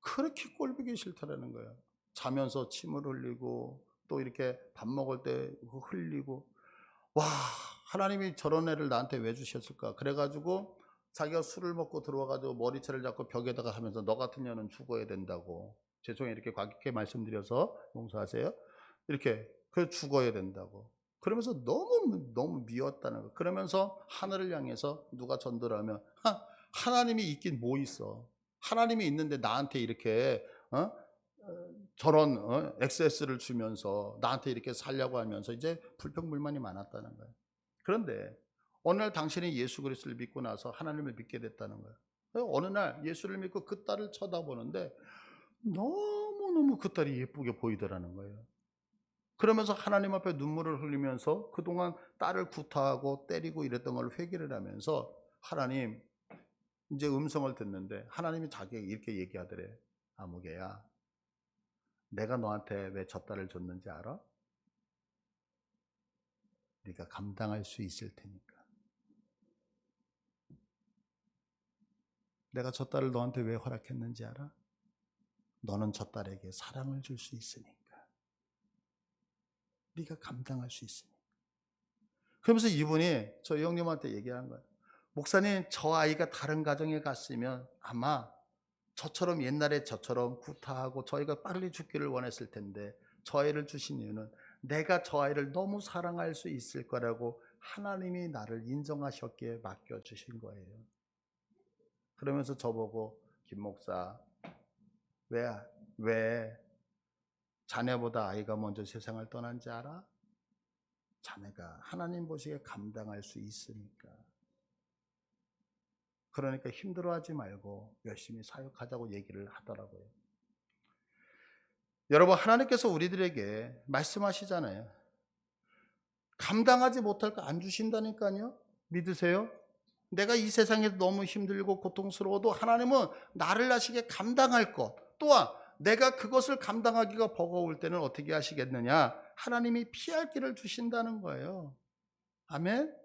그렇게 꼴보기 싫다라는 거예요. 자면서 침을 흘리고 또 이렇게 밥 먹을 때 흘리고 와 하나님이 저런 애를 나한테 왜 주셨을까. 그래가지고 자기가 술을 먹고 들어와가지고 머리채를 잡고 벽에다가 하면서 너 같은 년은 죽어야 된다고. 죄송해요. 이렇게 과격하게 말씀드려서 용서하세요. 이렇게 그 죽어야 된다고. 그러면서 너무 미웠다는 거. 그러면서 하늘을 향해서 누가 전도를 하면 하나님이 있긴 뭐 있어. 하나님이 있는데 나한테 이렇게 저런 XS를 주면서 나한테 이렇게 살려고 하면서 이제 불평불만이 많았다는 거예요. 그런데 어느 날 당신이 예수 그리스도를 믿고 나서 하나님을 믿게 됐다는 거예요. 어느 날 예수를 믿고 그 딸을 쳐다보는데 너무너무 그 딸이 예쁘게 보이더라는 거예요. 그러면서 하나님 앞에 눈물을 흘리면서 그동안 딸을 구타하고 때리고 이랬던 걸 회개를 하면서 하나님, 이제 음성을 듣는데 하나님이 자기에게 이렇게 얘기하더래. 아무개야, 내가 너한테 왜 저 딸을 줬는지 알아? 네가 감당할 수 있을 테니까. 내가 저 딸을 너한테 왜 허락했는지 알아? 너는 저 딸에게 사랑을 줄 수 있으니까. 네가 감당할 수 있으니까. 그러면서 이분이 저 형님한테 얘기한 거예요. 목사님, 저 아이가 다른 가정에 갔으면 아마 저처럼 옛날에 저처럼 구타하고 저희가 빨리 죽기를 원했을 텐데 저 아이를 주신 이유는 내가 저 아이를 너무 사랑할 수 있을 거라고 하나님이 나를 인정하셨기에 맡겨주신 거예요. 그러면서 저보고 김 목사, 왜 자네보다 아이가 먼저 세상을 떠난지 알아? 자네가 하나님 보시기에 감당할 수 있으니까. 그러니까 힘들어하지 말고 열심히 사역하자고 얘기를 하더라고요. 여러분, 하나님께서 우리들에게 말씀하시잖아요. 감당하지 못할 거 안 주신다니까요. 믿으세요? 내가 이 세상에서 너무 힘들고 고통스러워도 하나님은 나를 하시게 감당할 것, 또한 내가 그것을 감당하기가 버거울 때는 어떻게 하시겠느냐? 하나님이 피할 길을 주신다는 거예요. 아멘?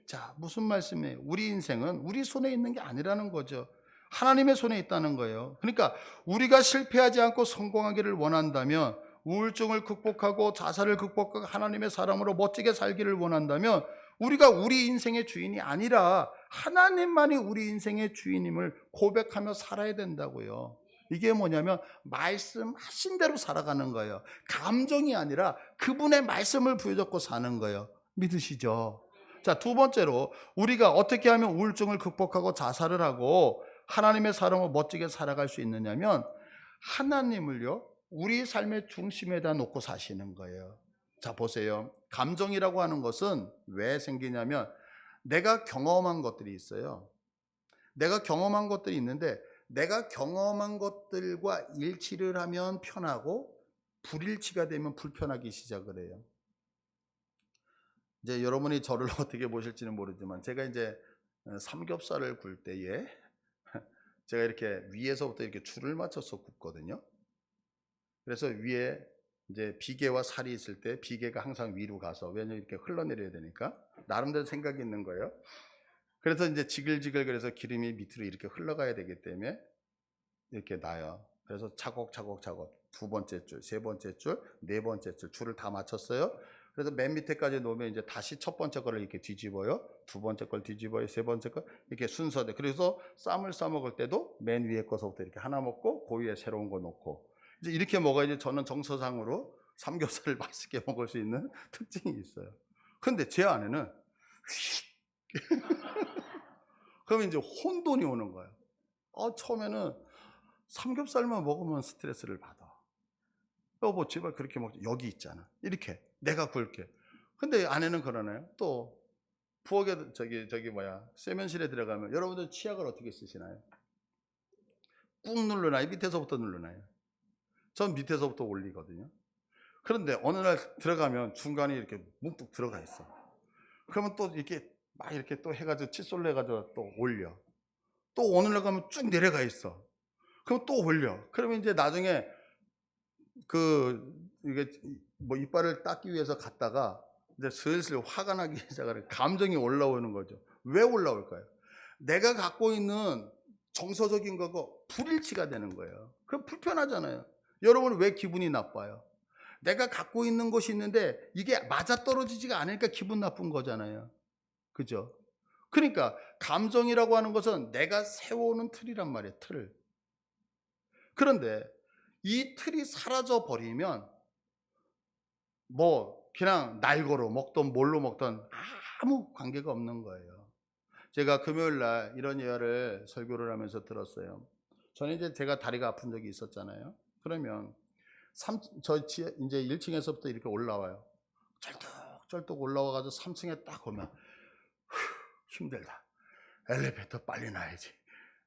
자, 무슨 말씀이에요? 우리 인생은 우리 손에 있는 게 아니라는 거죠. 하나님의 손에 있다는 거예요. 그러니까 우리가 실패하지 않고 성공하기를 원한다면, 우울증을 극복하고 자살을 극복하고 하나님의 사람으로 멋지게 살기를 원한다면 우리가 우리 인생의 주인이 아니라 하나님만이 우리 인생의 주인임을 고백하며 살아야 된다고요. 이게 뭐냐면 말씀하신 대로 살아가는 거예요. 감정이 아니라 그분의 말씀을 부여잡고 사는 거예요. 믿으시죠? 자, 두 번째로 우리가 어떻게 하면 우울증을 극복하고 자살을 하고 하나님의 사람으로 멋지게 살아갈 수 있느냐면 하나님을요, 우리 삶의 중심에다 놓고 사시는 거예요. 자, 보세요. 감정이라고 하는 것은 왜 생기냐면 내가 경험한 것들이 있어요. 내가 경험한 것들이 있는데 내가 경험한 것들과 일치를 하면 편하고 불일치가 되면 불편하기 시작을 해요. 이제 여러분이 저를 어떻게 보실지는 모르지만 제가 이제 삼겹살을 굴 때에 제가 이렇게 위에서부터 이렇게 줄을 맞춰서 굽거든요. 그래서 위에 이제 비계와 살이 있을 때 비계가 항상 위로 가서, 왜냐면 이렇게 흘러내려야 되니까 나름대로 생각이 있는 거예요. 그래서 이제 지글지글 그래서 기름이 밑으로 이렇게 흘러가야 되기 때문에 이렇게 놔요. 그래서 차곡차곡 두 번째 줄, 세 번째 줄, 네 번째 줄을 다 맞췄어요. 그래서 맨 밑에까지 놓으면 이제 다시 첫 번째 거를 이렇게 뒤집어요. 두 번째 걸 뒤집어요. 세 번째 거 이렇게 순서대. 그래서 쌈을 싸 먹을 때도 맨 위에 거서부터 이렇게 하나 먹고 그 위에 새로운 거 놓고 이제 이렇게 먹어야지 저는 정서상으로 삼겹살을 맛있게 먹을 수 있는 특징이 있어요. 근데 제 안에는 그러면 이제 혼돈이 오는 거예요. 처음에는 삼겹살만 먹으면 스트레스를 받아. 여보, 제발 그렇게 먹지. 여기 있잖아. 이렇게 내가 굴게. 근데 아내는 그러나요? 또 부엌에 세면실에 들어가면 여러분들 치약을 어떻게 쓰시나요? 꾹 누르나요? 밑에서부터 누르나요? 전 밑에서부터 올리거든요. 그런데 어느 날 들어가면 중간에 이렇게 뭉뚝 들어가 있어. 그러면 또 이렇게 막 이렇게 또 해가지고 칫솔로 해가지고 또 올려. 또 어느 날 가면 쭉 내려가 있어. 그럼 또 올려. 그러면 이제 나중에 이게 뭐 이빨을 닦기 위해서 갔다가 이제 슬슬 화가 나기 시작하는, 감정이 올라오는 거죠. 왜 올라올까요? 내가 갖고 있는 정서적인 거고 불일치가 되는 거예요. 그럼 불편하잖아요. 여러분 왜 기분이 나빠요? 내가 갖고 있는 것이 있는데 이게 맞아떨어지지가 않으니까 기분 나쁜 거잖아요. 그죠? 그러니까 감정이라고 하는 것은 내가 세워오는 틀이란 말이에요. 틀. 그런데 이 틀이 사라져 버리면 뭐 그냥 날거로 먹던 뭘로 먹던 아무 관계가 없는 거예요. 제가 금요일 날 이런 예화를 설교를 하면서 들었어요. 저는 이제 제가 다리가 아픈 적이 있었잖아요. 그러면 이제 1층에서부터 이렇게 올라와요. 쩔뚝쩔뚝 올라와가지고 3층에 딱 오면 힘들다. 엘리베이터 빨리 놔야지.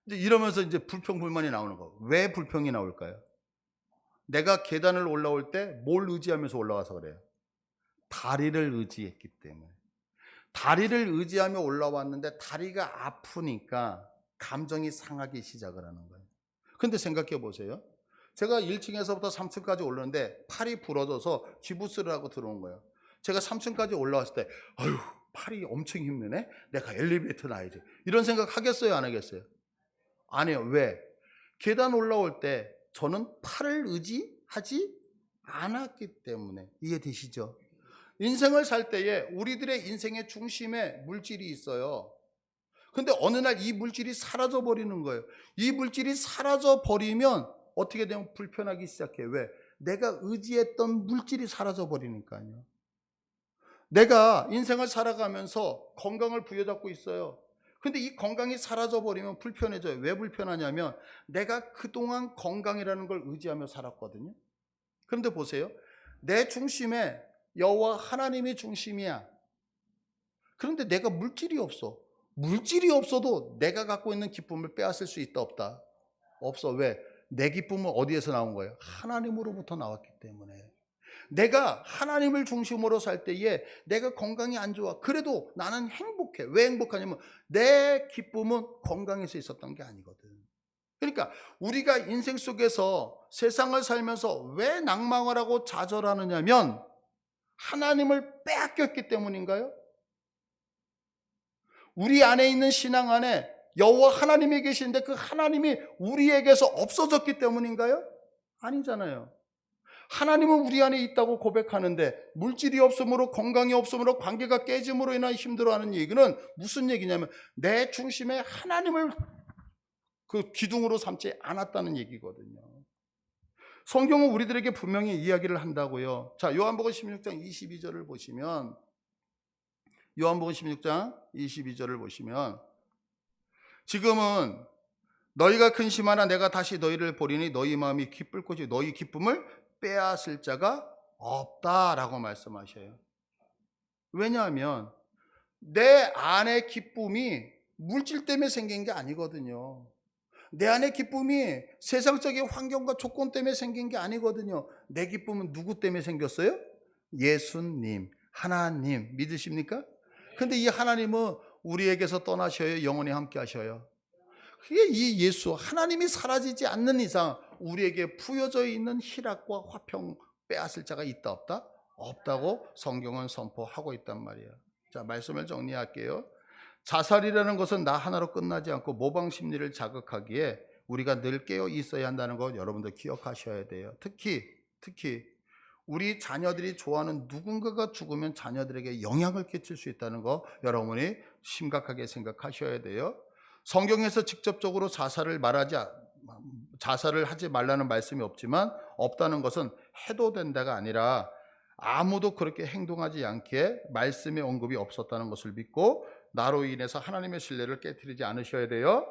이제 이러면서 이제 불평불만이 나오는 거. 왜 불평이 나올까요? 내가 계단을 올라올 때 뭘 의지하면서 올라와서 그래요? 다리를 의지했기 때문에. 다리를 의지하며 올라왔는데 다리가 아프니까 감정이 상하기 시작을 하는 거예요. 근데 생각해 보세요. 제가 1층에서부터 3층까지 올랐는데 팔이 부러져서 기부스를 하고 들어온 거예요. 제가 3층까지 올라왔을 때 아유 팔이 엄청 힘드네. 내가 엘리베이터 놔야지. 이런 생각 하겠어요? 안 하겠어요? 안 해요. 왜? 계단 올라올 때 저는 팔을 의지하지 않았기 때문에. 이해되시죠? 인생을 살 때에 우리들의 인생의 중심에 물질이 있어요. 근데 어느 날 이 물질이 사라져 버리는 거예요. 이 물질이 사라져 버리면 어떻게 되면 불편하기 시작해요. 왜? 내가 의지했던 물질이 사라져 버리니까요. 내가 인생을 살아가면서 건강을 부여잡고 있어요. 근데 이 건강이 사라져 버리면 불편해져요. 왜 불편하냐면 내가 그동안 건강이라는 걸 의지하며 살았거든요. 그런데 보세요. 내 중심에 여호와 하나님이 중심이야. 그런데 내가 물질이 없어. 물질이 없어도 내가 갖고 있는 기쁨을 빼앗을 수 있다 없다? 없어. 왜? 내 기쁨은 어디에서 나온 거예요? 하나님으로부터 나왔기 때문에. 내가 하나님을 중심으로 살 때에 내가 건강이 안 좋아. 그래도 나는 행복해. 왜 행복하냐면 내 기쁨은 건강에서 있었던 게 아니거든. 그러니까 우리가 인생 속에서 세상을 살면서 왜 낭망을 하고 좌절하느냐면 하나님을 빼앗겼기 때문인가요? 우리 안에 있는 신앙 안에 여호와 하나님이 계신데 그 하나님이 우리에게서 없어졌기 때문인가요? 아니잖아요. 하나님은 우리 안에 있다고 고백하는데 물질이 없으므로 건강이 없으므로 관계가 깨짐으로 인한 힘들어하는 얘기는 무슨 얘기냐면 내 중심에 하나님을 그 기둥으로 삼지 않았다는 얘기거든요. 성경은 우리들에게 분명히 이야기를 한다고요. 자, 요한복음 16장 22절을 보시면 요한복음 16장 22절을 보시면 지금은 너희가 근심하나 내가 다시 너희를 보리니 너희 마음이 기쁠 것이 너희 기쁨을 빼앗을 자가 없다라고 말씀하셔요. 왜냐하면 내 안의 기쁨이 물질 때문에 생긴 게 아니거든요. 내 안의 기쁨이 세상적인 환경과 조건 때문에 생긴 게 아니거든요. 내 기쁨은 누구 때문에 생겼어요? 예수님, 하나님 믿으십니까? 근데 이 하나님은 우리에게서 떠나셔요? 영원히 함께 하셔요? 그게 이 예수, 하나님이 사라지지 않는 이상 우리에게 부여져 있는 희락과 화평 빼앗을 자가 있다 없다? 없다고 성경은 선포하고 있단 말이에요. 자, 말씀을 정리할게요. 자살이라는 것은 나 하나로 끝나지 않고 모방 심리를 자극하기에 우리가 늘 깨어 있어야 한다는 것 여러분들 기억하셔야 돼요. 특히 우리 자녀들이 좋아하는 누군가가 죽으면 자녀들에게 영향을 끼칠 수 있다는 거 여러분이 심각하게 생각하셔야 돼요. 성경에서 직접적으로 자살을 하지 말라는 말씀이 없지만 없다는 것은 해도 된다가 아니라 아무도 그렇게 행동하지 않게 말씀의 언급이 없었다는 것을 믿고 나로 인해서 하나님의 신뢰를 깨트리지 않으셔야 돼요.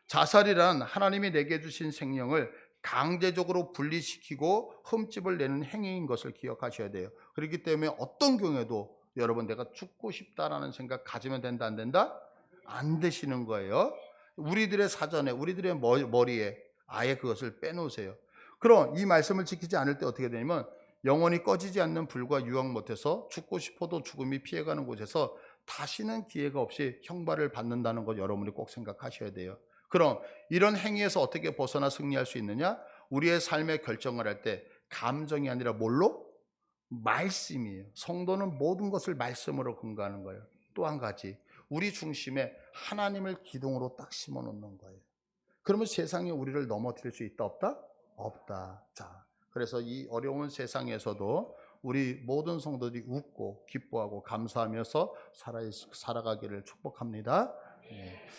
자살이란 하나님이 내게 주신 생명을 강제적으로 분리시키고 흠집을 내는 행위인 것을 기억하셔야 돼요. 그렇기 때문에 어떤 경우에도 여러분 내가 죽고 싶다라는 생각 가지면 된다 안 된다? 안 되시는 거예요. 우리들의 사전에 우리들의 머리에 아예 그것을 빼놓으세요. 그럼 이 말씀을 지키지 않을 때 어떻게 되냐면 영원히 꺼지지 않는 불과 유황 못해서 죽고 싶어도 죽음이 피해가는 곳에서 다시는 기회가 없이 형벌을 받는다는 것 여러분이 꼭 생각하셔야 돼요. 그럼 이런 행위에서 어떻게 벗어나 승리할 수 있느냐? 우리의 삶의 결정을 할 때 감정이 아니라 뭘로? 말씀이에요. 성도는 모든 것을 말씀으로 근거하는 거예요. 또 한 가지, 우리 중심에 하나님을 기둥으로 딱 심어 놓는 거예요. 그러면 세상이 우리를 넘어뜨릴 수 있다 없다? 없다. 자, 그래서 이 어려운 세상에서도 우리 모든 성도들이 웃고 기뻐하고 감사하면서 살아가기를 축복합니다. 예.